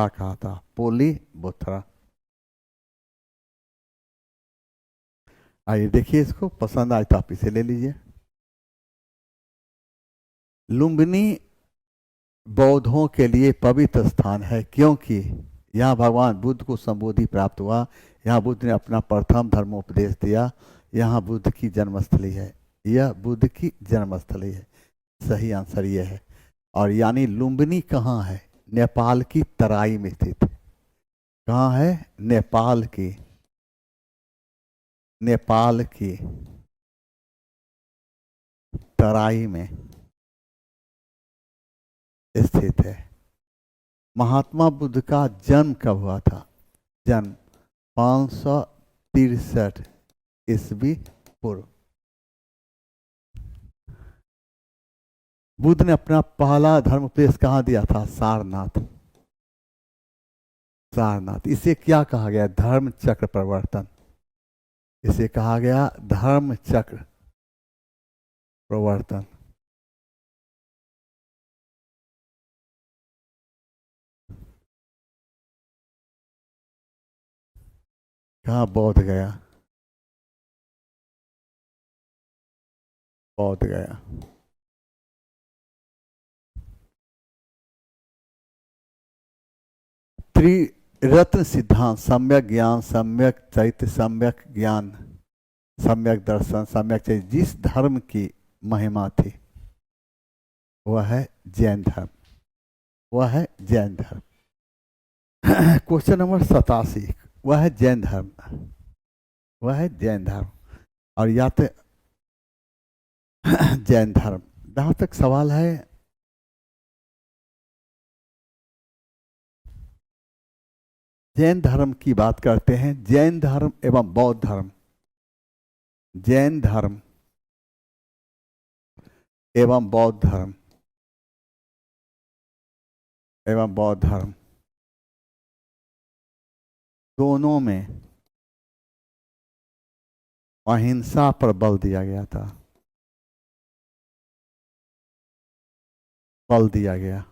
A: कहा था। पोलीबोथरा। आइए देखिए, इसको पसंद आए तो आप इसे ले लीजिए। लुम्बिनी बौद्धों के लिए पवित्र स्थान है, क्योंकि यहाँ भगवान बुद्ध को संबोधि प्राप्त हुआ। यहाँ बुद्ध ने अपना प्रथम धर्मोपदेश दिया। यहाँ बुद्ध की जन्मस्थली है। यह बुद्ध की जन्मस्थली है। सही आंसर यह है। और यानी लुम्बिनी कहाँ है? नेपाल की तराई में स्थित है। कहाँ है? नेपाल की तराई में स्थित है। महात्मा बुद्ध का जन्म कब हुआ था? जन्म 563 ईस्वी पूर्व। बुद्ध ने अपना पहला धर्म उपदेश कहाँ दिया था? सारनाथ। इसे क्या कहा गया? धर्म चक्र प्रवर्तन। इसे कहा गया धर्म चक्र प्रवर्तन। कहाँ? बौद्ध गया। त्रिरत्न सिद्धांत, सम्यक ज्ञान, सम्यक चैत्य, सम्यक ज्ञान, सम्यक दर्शन, सम्यक चैत्य, जिस धर्म की महिमा थी वह है जैन धर्म, वह है जैन धर्म। क्वेश्चन नंबर 87, वह है जैन धर्म, वह है जैन धर्म। और या तो जैन धर्म, जहां तक सवाल है जैन धर्म की बात करते हैं, जैन धर्म एवं बौद्ध धर्म, जैन धर्म एवं बौद्ध धर्म, एवं बौद्ध धर्म, दोनों में अहिंसा पर बल दिया गया था, बल दिया गया।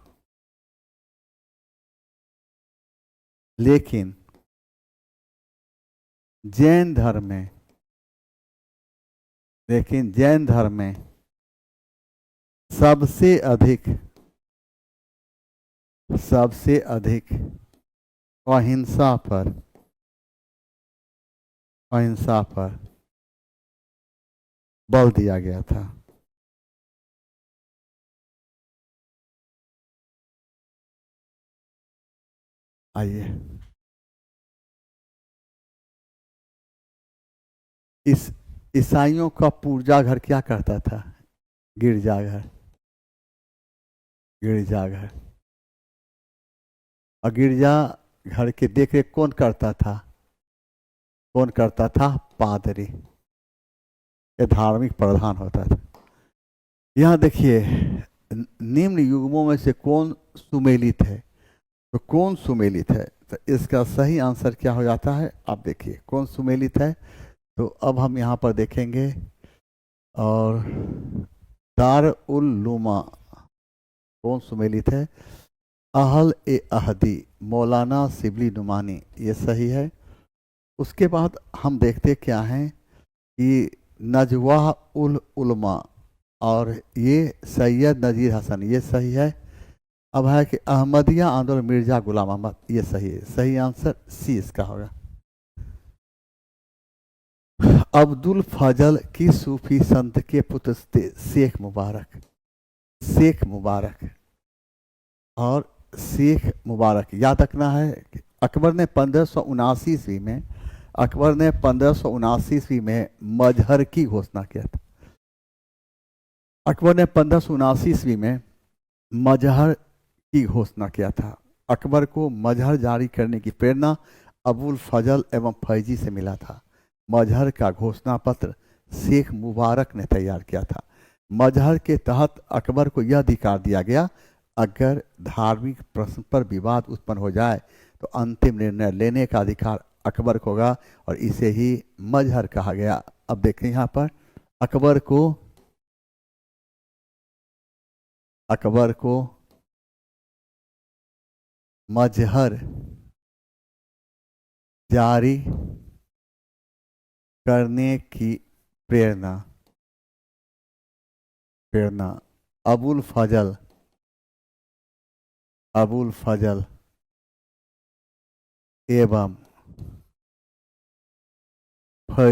A: लेकिन जैन धर्म में, लेकिन जैन धर्म में सबसे अधिक अहिंसा पर, अहिंसा पर बल दिया गया था। आइए, इस ईसाइयों का पूर्जाघर क्या करता था? गिरजाघर, गिरजाघर। और गिरजा घर के देख रेख कौन करता था? कौन करता था? पादरी, ये धार्मिक प्रधान होता था। यहाँ देखिए, निम्न युग्मों में से कौन सुमेलित है? तो कौन सुमेलित है? तो इसका सही आंसर क्या हो जाता है? आप देखिए कौन सुमेलित है। तो अब हम यहाँ पर देखेंगे, और दार उल लुमा कौन सुमेलित है? अहल ए अहदी, मौलाना शिबली नुमानी, ये सही है। उसके बाद हम देखते क्या हैं कि नजवा उल उलमा, और ये सैयद नजीर हसन, ये सही है। अब है कि अहमदिया आंदोलन मिर्जा गुलाम अहमद, ये सही है। सही आंसर सी इसका होगा। अब्दुल फजल की सूफी संत के पुत्र थे शेख मुबारक, शेख मुबारक। और शेख मुबारक याद रखना है कि अकबर ने 1579 ईस्वी में, अकबर ने 1579 ईस्वी में मजहर की घोषणा किया था। अकबर ने 1579 ईस्वी में मजहर की घोषणा किया था। अकबर को मजहर जारी करने की प्रेरणा अबुल फजल एवं फैजी से मिला था। मजहर का घोषणा पत्र शेख मुबारक ने तैयार किया था। मजहर के तहत अकबर को यह अधिकार दिया गया, अगर धार्मिक प्रश्न पर विवाद उत्पन्न हो जाए तो अंतिम निर्णय लेने का अधिकार अकबर को होगा, और इसे ही मजहर कहा गया। अब देखें यहाँ पर, अकबर को मजहर जारी करने की प्रेरणा अबुल फजल एवं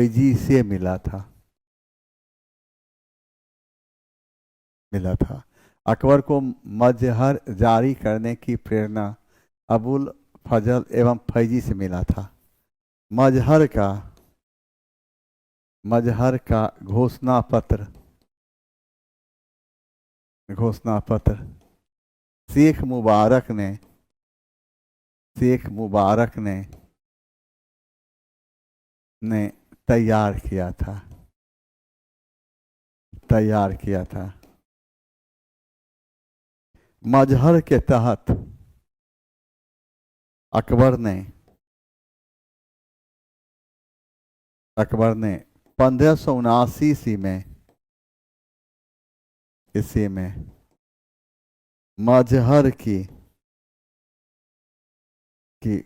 A: फैजी से मिला था। अकबर को मजहर जारी करने की प्रेरणा अबुल फजल एवं फैजी से मिला था। मजहर का घोषणा पत्र शेख मुबारक ने तैयार किया था। मजहर के तहत अकबर ने 1579 ईस्वी में मजहर की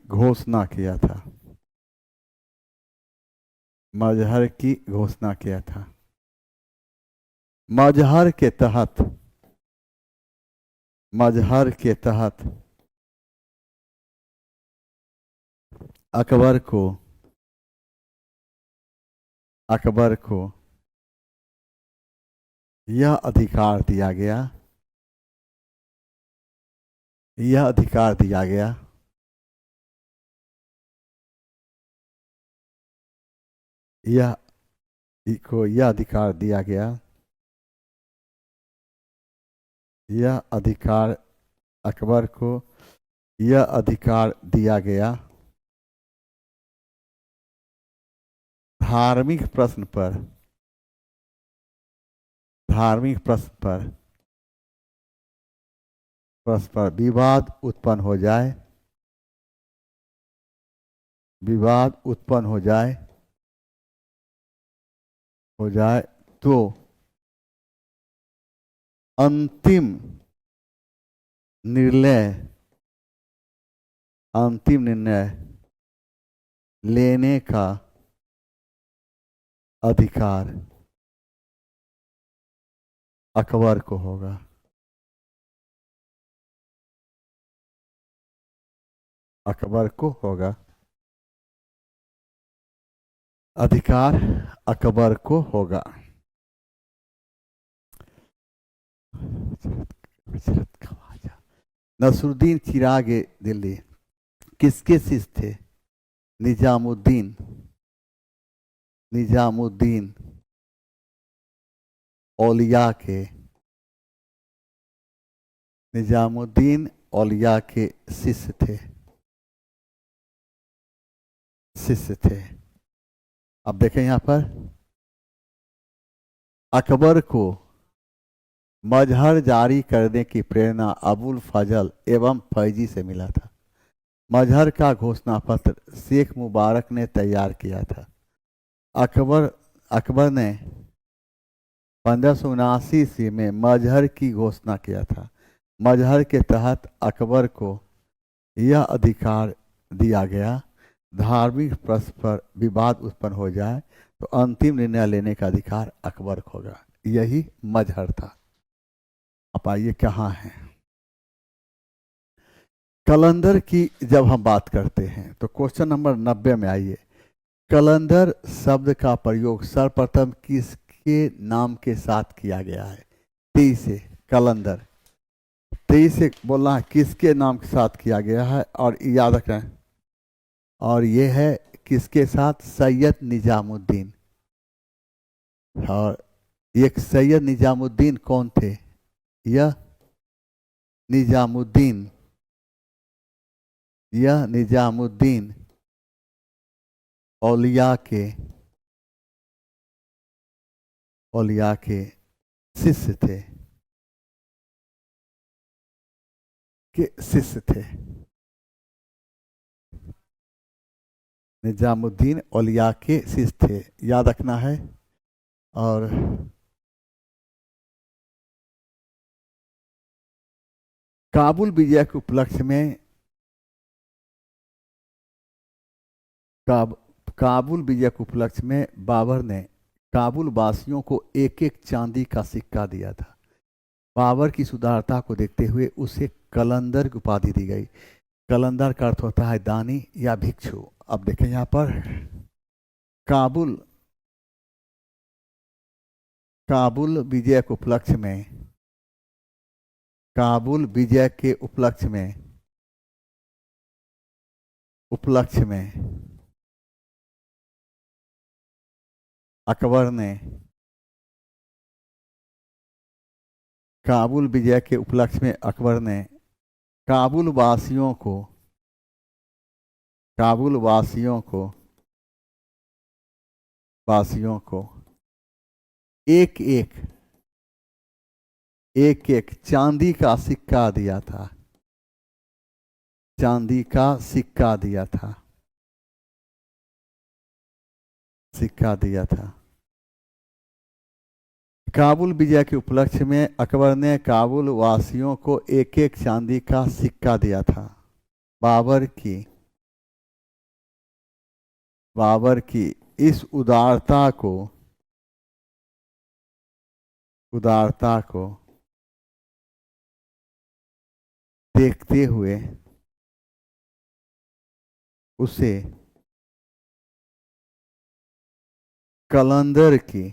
A: घोषणा किया था। मजहर की घोषणा किया था। मजहर के तहत अकबर को यह अधिकार दिया गया, यह अधिकार दिया गया यह यह अधिकार दिया गया, यह अधिकार अकबर को यह अधिकार दिया गया धार्मिक प्रश्न पर विवाद उत्पन्न हो जाए, तो अंतिम निर्णय लेने का अधिकार अकबर को होगा। अधिकार अकबर को होगा। नसरुद्दीन चिराग दिल्ली किसके शिष्य थे? निजामुद्दीन औलिया के शिष्य थे। अब देखें यहां पर अकबर को मजहर जारी करने की प्रेरणा अबुल फजल एवं फैजी से मिला था। मजहर का घोषणा पत्र शेख मुबारक ने तैयार किया था। अकबर ने 1579 ईस्वी में मजहर की घोषणा किया था। मजहर के तहत अकबर को यह अधिकार दिया गया धार्मिक प्रश्न पर विवाद उत्पन्न हो जाए तो अंतिम निर्णय लेने का अधिकार अकबर को होगा। यही मजहर था। अब आइए कहाँ है कलंदर की जब हम बात करते हैं तो क्वेश्चन नंबर 90 में आइए। कलंदर शब्द का प्रयोग सर्वप्रथम किसके नाम के साथ किया गया है? 23 से कलंदर 23 से बोलना है किसके नाम के साथ किया गया है और याद रखें। और ये है किसके साथ? सैयद निजामुद्दीन। और एक सैयद निजामुद्दीन कौन थे? यह निजामुद्दीन औलिया के शिष्य थे। निजामुद्दीन औलिया के शिष्य थे, याद रखना है। और काबुल विजय के उपलक्ष्य में बाबर ने काबुल वासियों को एक एक चांदी का सिक्का दिया था। बाबर की सुदारता को देखते हुए उसे कलंदर की उपाधि दी गई। कलंदर का अर्थ होता है दानी या भिक्षु। अब देखें यहाँ पर काबुल विजय के उपलक्ष्य में अकबर ने काबुल विजय के उपलक्ष्य में अकबर ने काबुल वासियों को एक एक चांदी का सिक्का दिया था। काबुल विजय के उपलक्ष्य में अकबर ने काबुल वासियों को एक एक चांदी का सिक्का दिया था। बाबर की इस उदारता को देखते हुए उसे कलंदर की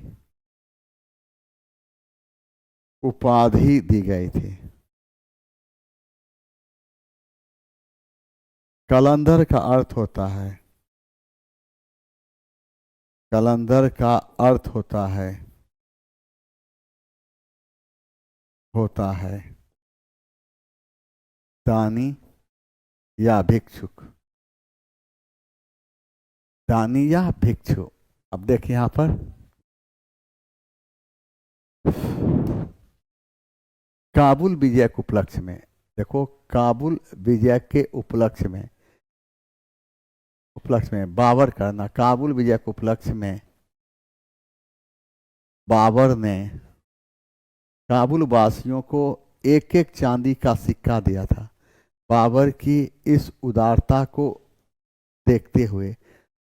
A: उपाधि दी गई थी। कलंदर का अर्थ होता है, कलंदर का अर्थ होता है दानी या भिक्षुक। दानी या भिक्षु। अब देखिए यहां पर काबुल विजय के उपलक्ष्य में, देखो काबुल विजय के उपलक्ष्य में बाबर करना, काबुल विजय के उपलक्ष्य में बाबर ने काबुल वासियों को एक एक चांदी का सिक्का दिया था। बाबर की इस उदारता को देखते हुए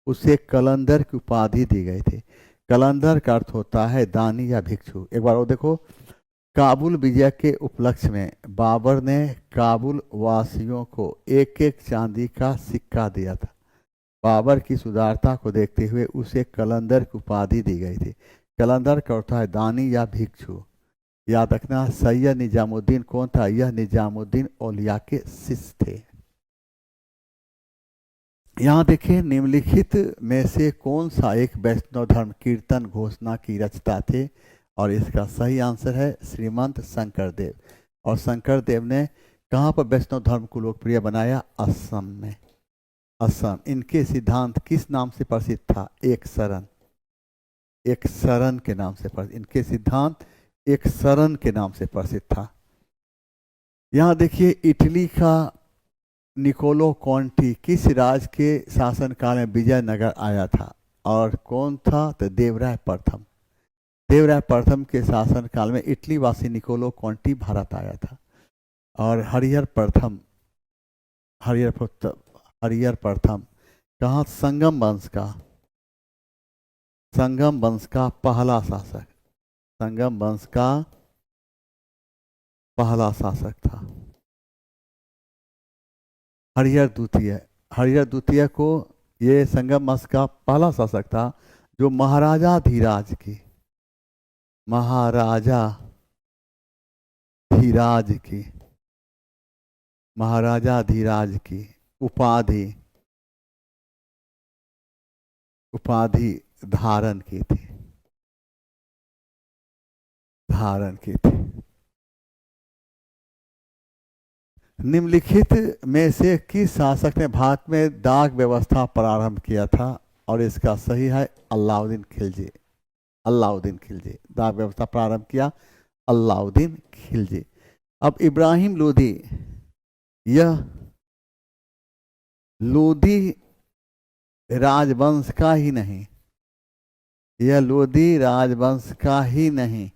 A: उसे कलंदर की उपाधि दी गई थी। कलंदर का अर्थ होता है दानी या भिक्षु। एक बार वो देखो, काबुल विजय के उपलक्ष्य में बाबर ने काबुल वासियों को एक एक चांदी का सिक्का दिया था। बाबर की सुदारता को देखते हुए उसे कलंदर की उपाधि दी गई थी। कलंदर का अर्थ है दानी या भिक्षु। याद रखना, सैयद निजामुद्दीन कौन था? यह निजामुद्दीन औलिया के शिष्य थे। यहाँ देखिए, निम्नलिखित में से कौन सा एक वैष्णव धर्म कीर्तन घोषणा की रचता थे? और इसका सही आंसर है श्रीमंत शंकरदेव। और शंकरदेव ने कहाँ पर वैष्णव धर्म को लोकप्रिय बनाया? असम में। असम। इनके सिद्धांत किस नाम से प्रसिद्ध था? एक शरण। एक शरण के नाम से प्रसिद्ध, इनके सिद्धांत एक शरण के नाम से प्रसिद्ध था। यहाँ देखिए, इटली का निकोलो कॉन्टी किस राज के शासनकाल में विजयनगर आया था? और कौन था? तो देवराय प्रथम। देवराय प्रथम के शासनकाल में इटली वासी निकोलो कॉन्टी भारत आया था। और हरिहर प्रथम कहाँ? संगम वंश का, संगम वंश का पहला शासक, संगम वंश का पहला शासक था हरिहर द्वितीय। हरिहर द्वितीय को, ये संगम वंश का पहला शासक था जो महाराजा धीराज की उपाधि धारण की थी। निम्नलिखित में से किस शासक ने भारत में डाक व्यवस्था प्रारंभ किया था? और इसका सही है अलाउद्दीन खिलजी। अलाउद्दीन खिलजी डाक व्यवस्था प्रारंभ किया, अलाउद्दीन खिलजी। अब इब्राहिम लोदी, यह लोदी राजवंश का ही नहीं, यह लोदी राजवंश का ही नहीं,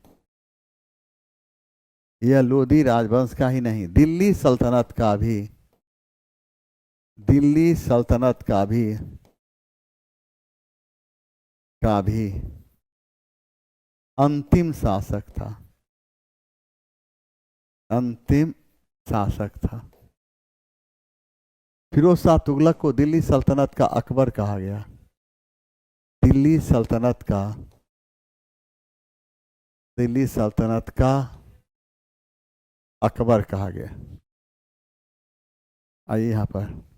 A: यह लोदी राजवंश का ही नहीं, दिल्ली सल्तनत का भी अंतिम शासक था। फिरोज शाह तुगलक को दिल्ली सल्तनत का अकबर कहा गया। दिल्ली सल्तनत का अकबर कहा गया। आइए यहां पर,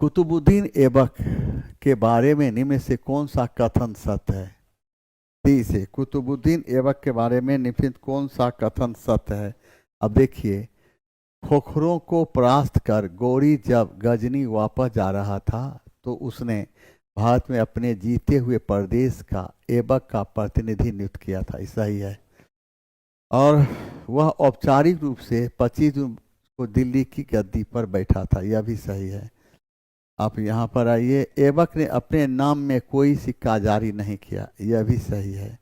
A: कुतुबुद्दीन ऐबक के बारे में निम्न से कौन सा कथन सत्य है? डी से, कुतुबुद्दीन ऐबक के बारे में निम्नलिखित कौन सा कथन सत्य है? अब देखिए, खोखरों को परास्त कर गौरी जब गजनी वापस जा रहा था तो उसने भारत में अपने जीते हुए प्रदेश का ऐबक का प्रतिनिधि नियुक्त किया था। ऐसा ही है। और वह औपचारिक रूप से 25 जून को दिल्ली की गद्दी पर बैठा था। यह भी सही है। आप यहाँ पर आइए, ऐबक ने अपने नाम में कोई सिक्का जारी नहीं किया। यह भी सही है।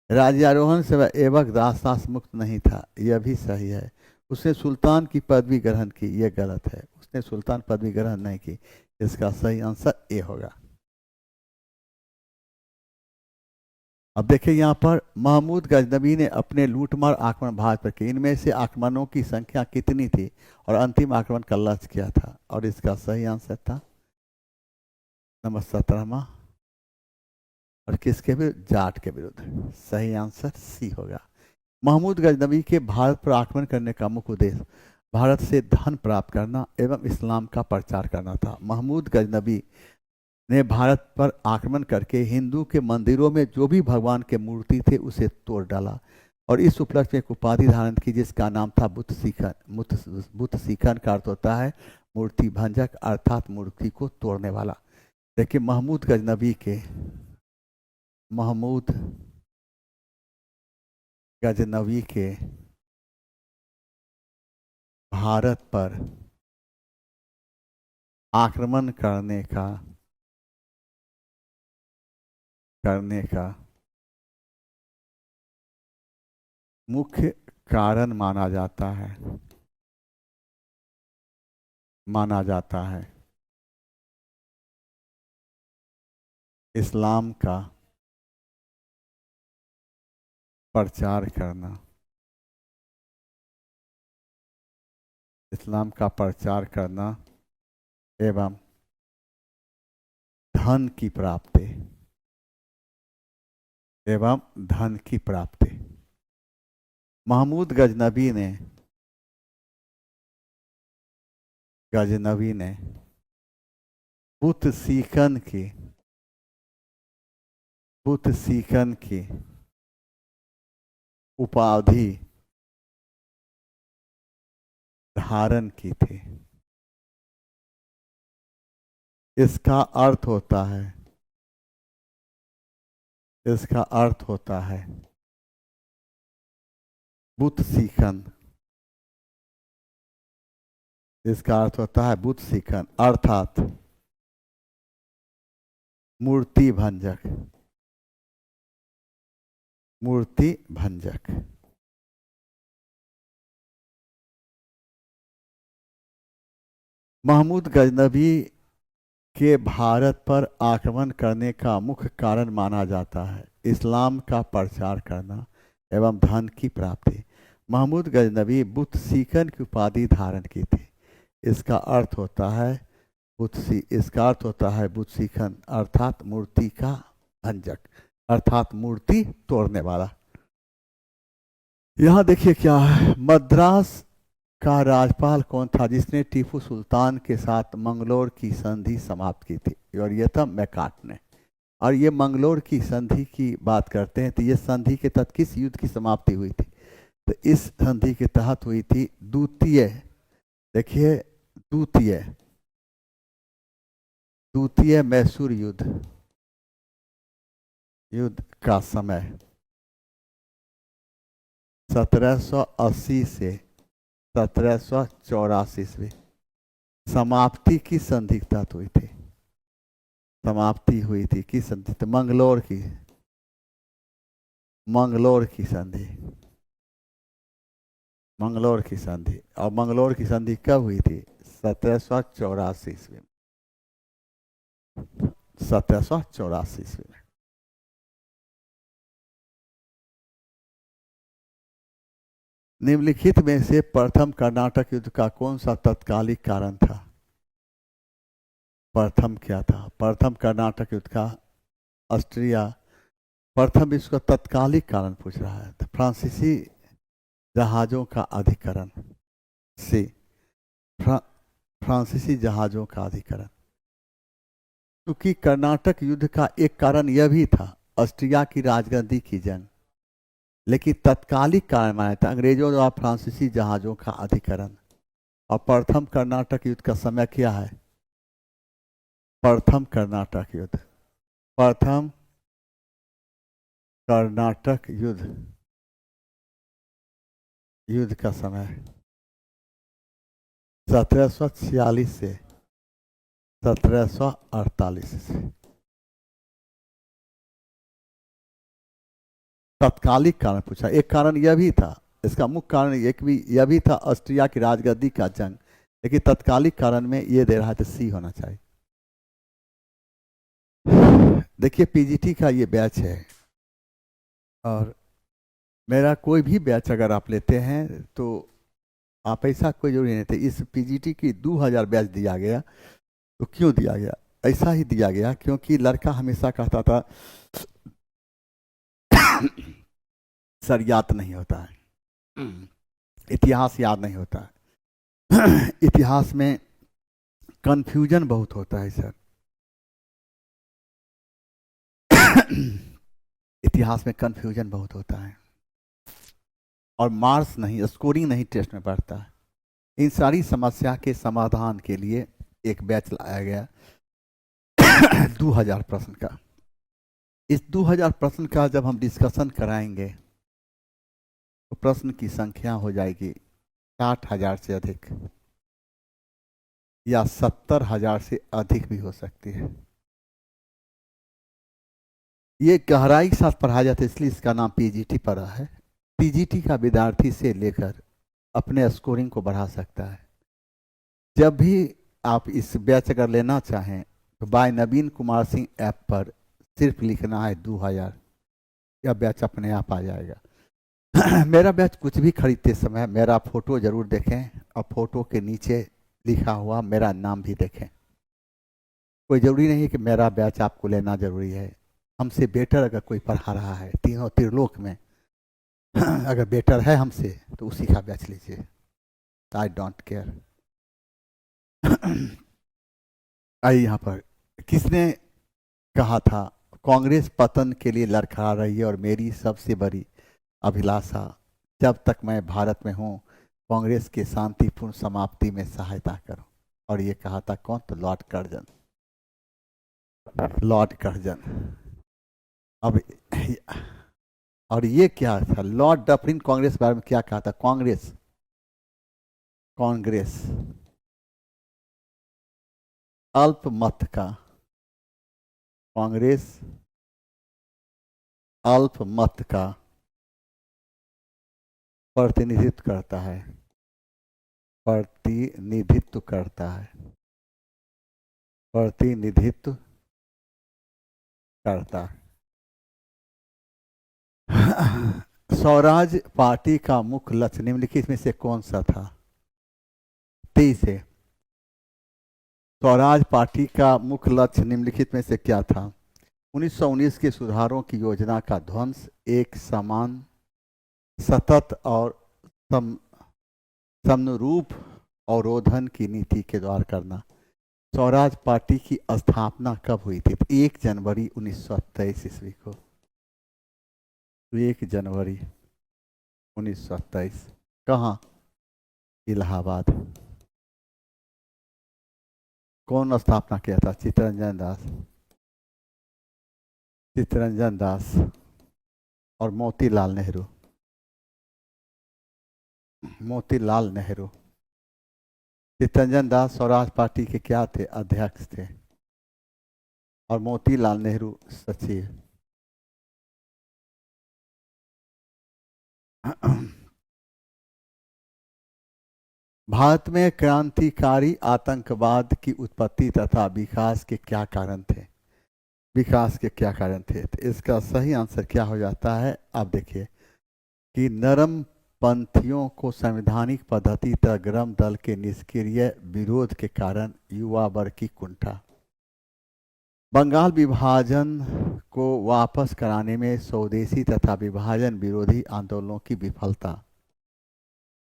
A: राज्यारोहण से ऐबक दासदास मुक्त नहीं था। यह भी सही है। उसने सुल्तान की पदवी ग्रहण की। यह गलत है, उसने सुल्तान पदवी ग्रहण नहीं की। इसका सही आंसर ए होगा। अब देखिए यहाँ पर, महमूद गजनबी ने अपने लूटमार आक्रमण भारत पर किए। इनमें से आक्रमणों की संख्या कितनी थी और अंतिम आक्रमण का लक्ष्य क्या था? और इसका सही आंसर था नंबर 17वां, और किसके विरुद्ध? जाट के विरुद्ध। सही आंसर सी होगा। महमूद गजनवी के भारत पर आक्रमण करने का मुख्य उद्देश्य भारत से धन प्राप्त करना एवं इस्लाम का प्रचार करना था। महमूद गजनवी ने भारत पर आक्रमण करके हिंदू के मंदिरों में जो भी भगवान के मूर्ति थे उसे तोड़ डाला और इस उपलक्ष्य में एक उपाधि धारण की जिसका नाम था बुत सीखन। बुत सीखन का अर्थ होता है मूर्ति भंजक, अर्थात मूर्ति को तोड़ने वाला। देखिए महमूद गजनवी के भारत पर आक्रमण करने का मुख्य कारण माना जाता है इस्लाम का प्रचार करना। इस्लाम का प्रचार करना एवं धन की प्राप्ति। महमूद गजनवी ने बुत सीखन की उपाधि धारण की थी। इसका अर्थ होता है बुत सीखन। इसका अर्थ होता है बुत सीखन अर्थात मूर्ति भंजक। महमूद गजनवी के भारत पर आक्रमण करने का मुख्य कारण माना जाता है इस्लाम का प्रचार करना एवं धन की प्राप्ति। महमूद गजनवी बुत सीखन की उपाधि धारण की थी। इसका अर्थ होता है बुत सीखन अर्थात मूर्ति का भंजक, अर्थात मूर्ति तोड़ने वाला। यहां देखिए क्या है, मद्रास का राज्यपाल कौन था जिसने टीपू सुल्तान के साथ मंगलोर की संधि समाप्त की थी? और यह था मैकाट ने। और ये मंगलोर की संधि की बात करते हैं तो ये संधि के तहत किस युद्ध की समाप्ति हुई थी? तो इस संधि के तहत हुई थी द्वितीय मैसूर युद्ध का समय 1780 से 1784 ईस्वी समाप्ति की संधि के तहत हुई थी। समाप्ति हुई थी किस संधि? तो मंगलोर की संधि। और मंगलोर की संधि कब हुई थी? 1784 ईस्वी में। 1784 ईस्वी में। निम्नलिखित में से प्रथम कर्नाटक युद्ध का कौन सा तत्कालिक कारण था? प्रथम क्या था? प्रथम कर्नाटक युद्ध का ऑस्ट्रिया प्रथम विश्व का तत्कालिक कारण पूछ रहा है। तो फ्रांसीसी जहाजों का अधिकरण। सी फ्रांसीसी जहाजों का अधिकरण। क्योंकि कर्नाटक युद्ध का एक कारण यह भी था ऑस्ट्रिया की राजगद्दी की जंग, लेकिन तत्कालिक कारण माना था अंग्रेजों द्वारा फ्रांसीसी जहाजों का अधिकरण। और प्रथम कर्नाटक युद्ध का समय क्या है? प्रथम कर्नाटक युद्ध का समय 1746 से 1748 से। तत्कालिक कारण पूछा। एक कारण यह भी था, इसका मुख्य कारण यह भी था ऑस्ट्रिया की राजगद्दी का जंग, लेकिन तत्कालिक कारण में ये दे रहा है तो सी होना चाहिए। देखिए पीजीटी का ये बैच है और मेरा कोई भी बैच अगर आप लेते हैं तो आप ऐसा कोई जरूरी नहीं थे। इस पीजीटी की 2000 बैच दिया गया। तो क्यों दिया गया? ऐसा ही दिया गया, क्योंकि लड़का हमेशा कहता था सर याद नहीं होता है, इतिहास याद नहीं होता है। इतिहास में कंफ्यूजन बहुत होता है सर। इतिहास में कंफ्यूजन बहुत होता है, और मार्क्स नहीं, स्कोरिंग नहीं टेस्ट में पड़ता है। इन सारी समस्या के समाधान के लिए एक बैच लाया गया 2000 प्रश्न का। इस 2000 प्रश्न का जब हम डिस्कशन कराएंगे तो प्रश्न की संख्या हो जाएगी 60,000 से अधिक, या 70,000 से अधिक भी हो सकती है। ये गहराई के साथ पढ़ाया जाता है, इसलिए इसका नाम पीजीटी पड़ा है। पीजीटी का विद्यार्थी से लेकर अपने स्कोरिंग को बढ़ा सकता है। जब भी आप इस बैच अगर लेना चाहें तो बाय नवीन कुमार सिंह ऐप पर सिर्फ लिखना है 2000, यह बैच अपने आप आ जाएगा। मेरा बैच कुछ भी खरीदते समय मेरा फोटो जरूर देखें, और फोटो के नीचे लिखा हुआ मेरा नाम भी देखें। कोई ज़रूरी नहीं है कि मेरा बैच आपको लेना जरूरी है। हमसे बेटर अगर कोई पढ़ा रहा है तीनों त्रिलोक में, अगर बेटर है हमसे, तो उसी का बैच लीजिए। I don't care. आइए यहाँ पर, किसने कहा था कांग्रेस पतन के लिए लड़खड़ा रही है और मेरी सबसे बड़ी अभिलाषा जब तक मैं भारत में हूँ कांग्रेस के शांतिपूर्ण समाप्ति में सहायता करूं। और ये कहा था कौन? तो लॉर्ड कर्जन। Lord Curzon. अब और ये क्या था? लॉर्ड डफरिन कांग्रेस के बारे में क्या कहा था? कांग्रेस अल्पमत का, कांग्रेस अल्पमत का प्रतिनिधित्व करता है, प्रतिनिधित्व करता है, प्रतिनिधित्व करता है। स्वराज पार्टी का मुख्य लक्ष्य निम्नलिखित में से कौन सा था? 23 है। स्वराज पार्टी का मुख्य लक्ष्य निम्नलिखित में से क्या था? 1919 के सुधारों की योजना का ध्वंस, एक समान, सतत और समनुरूप अवरोधन की नीति के द्वारा करना। स्वराज पार्टी की स्थापना कब हुई थी? 1 जनवरी 1923 ईस्वी को। 1 जनवरी 1927। कहाँ? इलाहाबाद। कौन स्थापना किया था? चित्तरंजन दास। चित्तरंजन दास और मोतीलाल नेहरू। मोतीलाल नेहरू। चित्तरंजन दास स्वराज पार्टी के क्या थे? अध्यक्ष थे, और मोतीलाल नेहरू सचिव। भारत में क्रांतिकारी आतंकवाद की उत्पत्ति तथा विकास के क्या कारण थे? विकास के क्या कारण थे? तो इसका सही आंसर क्या हो जाता है? आप देखिए कि नरम पंथियों को संवैधानिक पद्धति तथा गरम दल के निष्क्रिय विरोध के कारण युवा वर्ग की कुंठा, बंगाल विभाजन को वापस कराने में स्वदेशी तथा विभाजन विरोधी आंदोलनों की विफलता।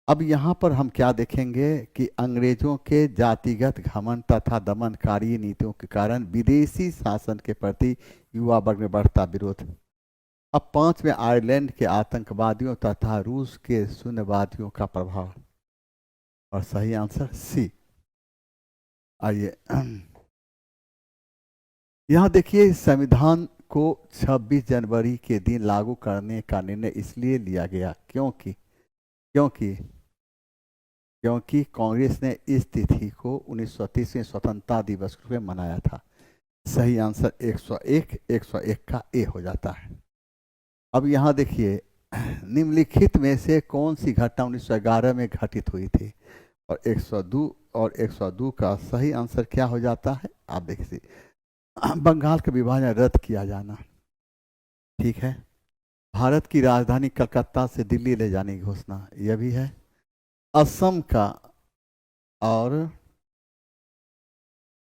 A: अब यहाँ पर हम क्या देखेंगे कि अंग्रेजों के जातिगत घमंड तथा दमनकारी नीतियों के कारण विदेशी शासन के प्रति युवा वर्ग में बढ़ता विरोध। अब 5 में आयरलैंड के आतंकवादियों तथा रूस के शून्यवादियों का प्रभाव। और सही आंसर सी। आइए यहाँ देखिए, संविधान को 26 जनवरी के दिन लागू करने का निर्णय इसलिए लिया गया क्योंकि क्योंकि कांग्रेस ने इस तिथि को 1930 स्वतंत्रता दिवस के रूप में मनाया था। सही आंसर 101 का ए हो जाता है। अब यहाँ देखिए, निम्नलिखित में से कौन सी घटना 1911 में घटित हुई थी? और 102 का सही आंसर क्या हो जाता है? आप देखिए, बंगाल का विभाजन रद्द किया जाना, ठीक है। भारत की राजधानी कलकत्ता से दिल्ली ले जाने की घोषणा, यह भी है। असम का और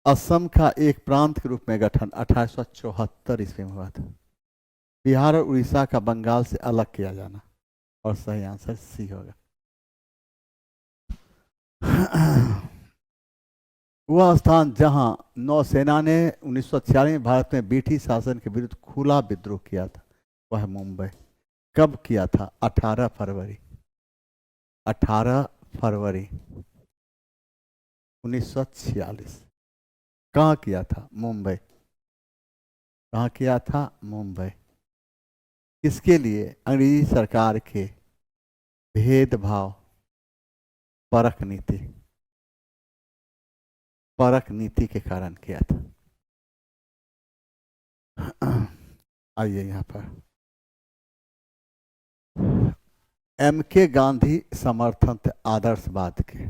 A: असम का एक प्रांत के रूप में गठन 1874 ईस्वी में हुआ था। बिहार और उड़ीसा का बंगाल से अलग किया जाना, और सही आंसर सी होगा। वह स्थान जहां नौसेना ने 1946 में भारत में ब्रिटिश शासन के विरुद्ध खुला विद्रोह किया था, वह मुंबई। कब किया था? 18 फरवरी 1946। कहाँ किया था? मुंबई। कहाँ किया था? मुंबई। किसके लिए? अंग्रेजी सरकार के भेदभाव परख नीति के कारण किया था। आइए यहाँ पर M.K. गांधी समर्थन थे आदर्शवाद के।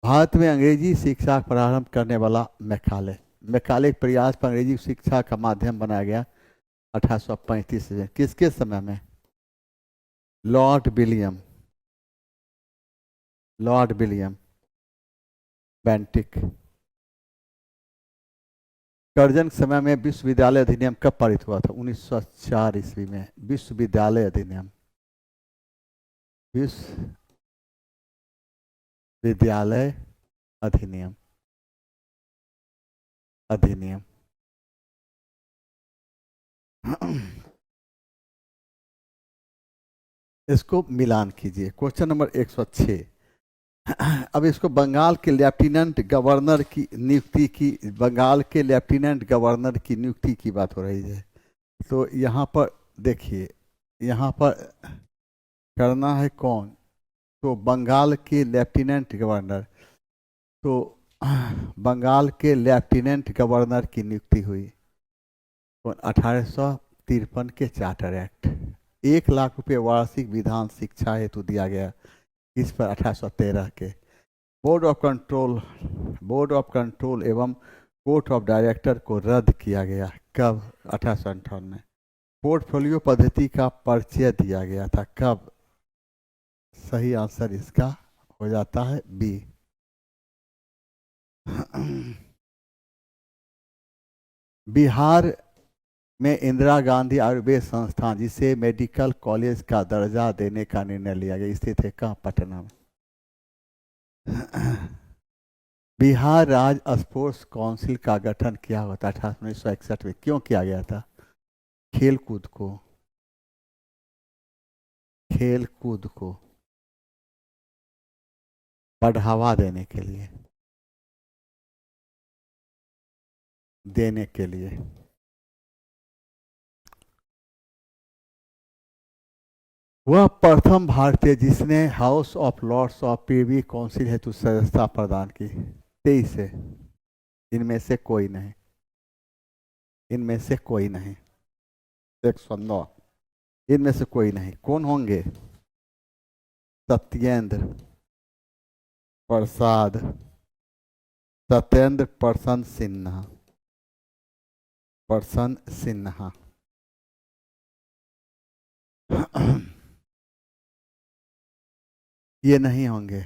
A: भारत में अंग्रेजी शिक्षा का प्रारंभ करने वाला मैकाले। मैकाले के प्रयास पर अंग्रेजी शिक्षा का माध्यम बनाया गया 1835 में। किसके समय में? Lord William Bentinck. कर्जन के समय में विश्वविद्यालय अधिनियम कब पारित हुआ था? 1904 ईस्वी में विश्वविद्यालय अधिनियम। विश्वविद्यालय अधिनियम इसको मिलान कीजिए। Question number 106। अब इसको बंगाल के लेफ्टिनेंट गवर्नर की नियुक्ति की बात हो रही है। तो यहाँ पर देखिए, यहाँ पर करना है कौन? तो बंगाल के लेफ्टिनेंट गवर्नर। तो बंगाल के लेफ्टिनेंट गवर्नर की नियुक्ति हुई 1853 के चार्टर एक्ट। 1 लाख रुपए वार्षिक विधान शिक्षा हेतु दिया गया। इस पर 1813 के बोर्ड ऑफ कंट्रोल एवं कोर्ट ऑफ डायरेक्टर को रद्द किया गया। कब? 1858 में। पोर्टफोलियो पद्धति का परिचय दिया गया था। कब? सही आंसर इसका हो जाता है बी। बिहार में इंदिरा गांधी आयुर्वेद संस्थान, जिसे मेडिकल कॉलेज का दर्जा देने का निर्णय लिया गया, स्थित है कहाँ? पटना में। बिहार राज्य स्पोर्ट्स काउंसिल का गठन किया हुआ था 1961 में। क्यों किया गया था? खेलकूद को बढ़ावा देने के लिए। वह प्रथम भारतीय जिसने House of Lords of Privy Council हेतु सदस्यता प्रदान की। 23 है। इनमें से कोई नहीं। 109। इनमें से कोई नहीं। कौन होंगे? सत्येंद्र प्रसन्न सिन्हा। ये नहीं होंगे,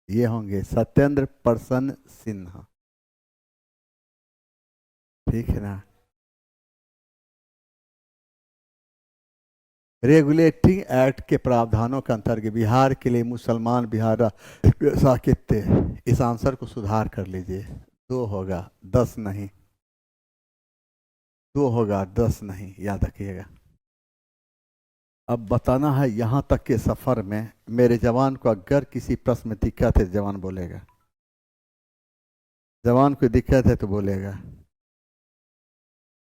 A: ये होंगे सत्येंद्र प्रसन्न सिन्हा। ठीक है ना? रेगुलेटिंग एक्ट के प्रावधानों के अंतर्गत बिहार के लिए मुसलमान बिहार कितने? इस आंसर को सुधार कर लीजिए। 2 होगा, 10 नहीं। 2 होगा, 10 नहीं, याद रखिएगा। अब बताना है यहाँ तक के सफर में मेरे जवान को अगर किसी प्रश्न में दिक्कत है, जवान बोलेगा। जवान को दिक्कत है तो बोलेगा।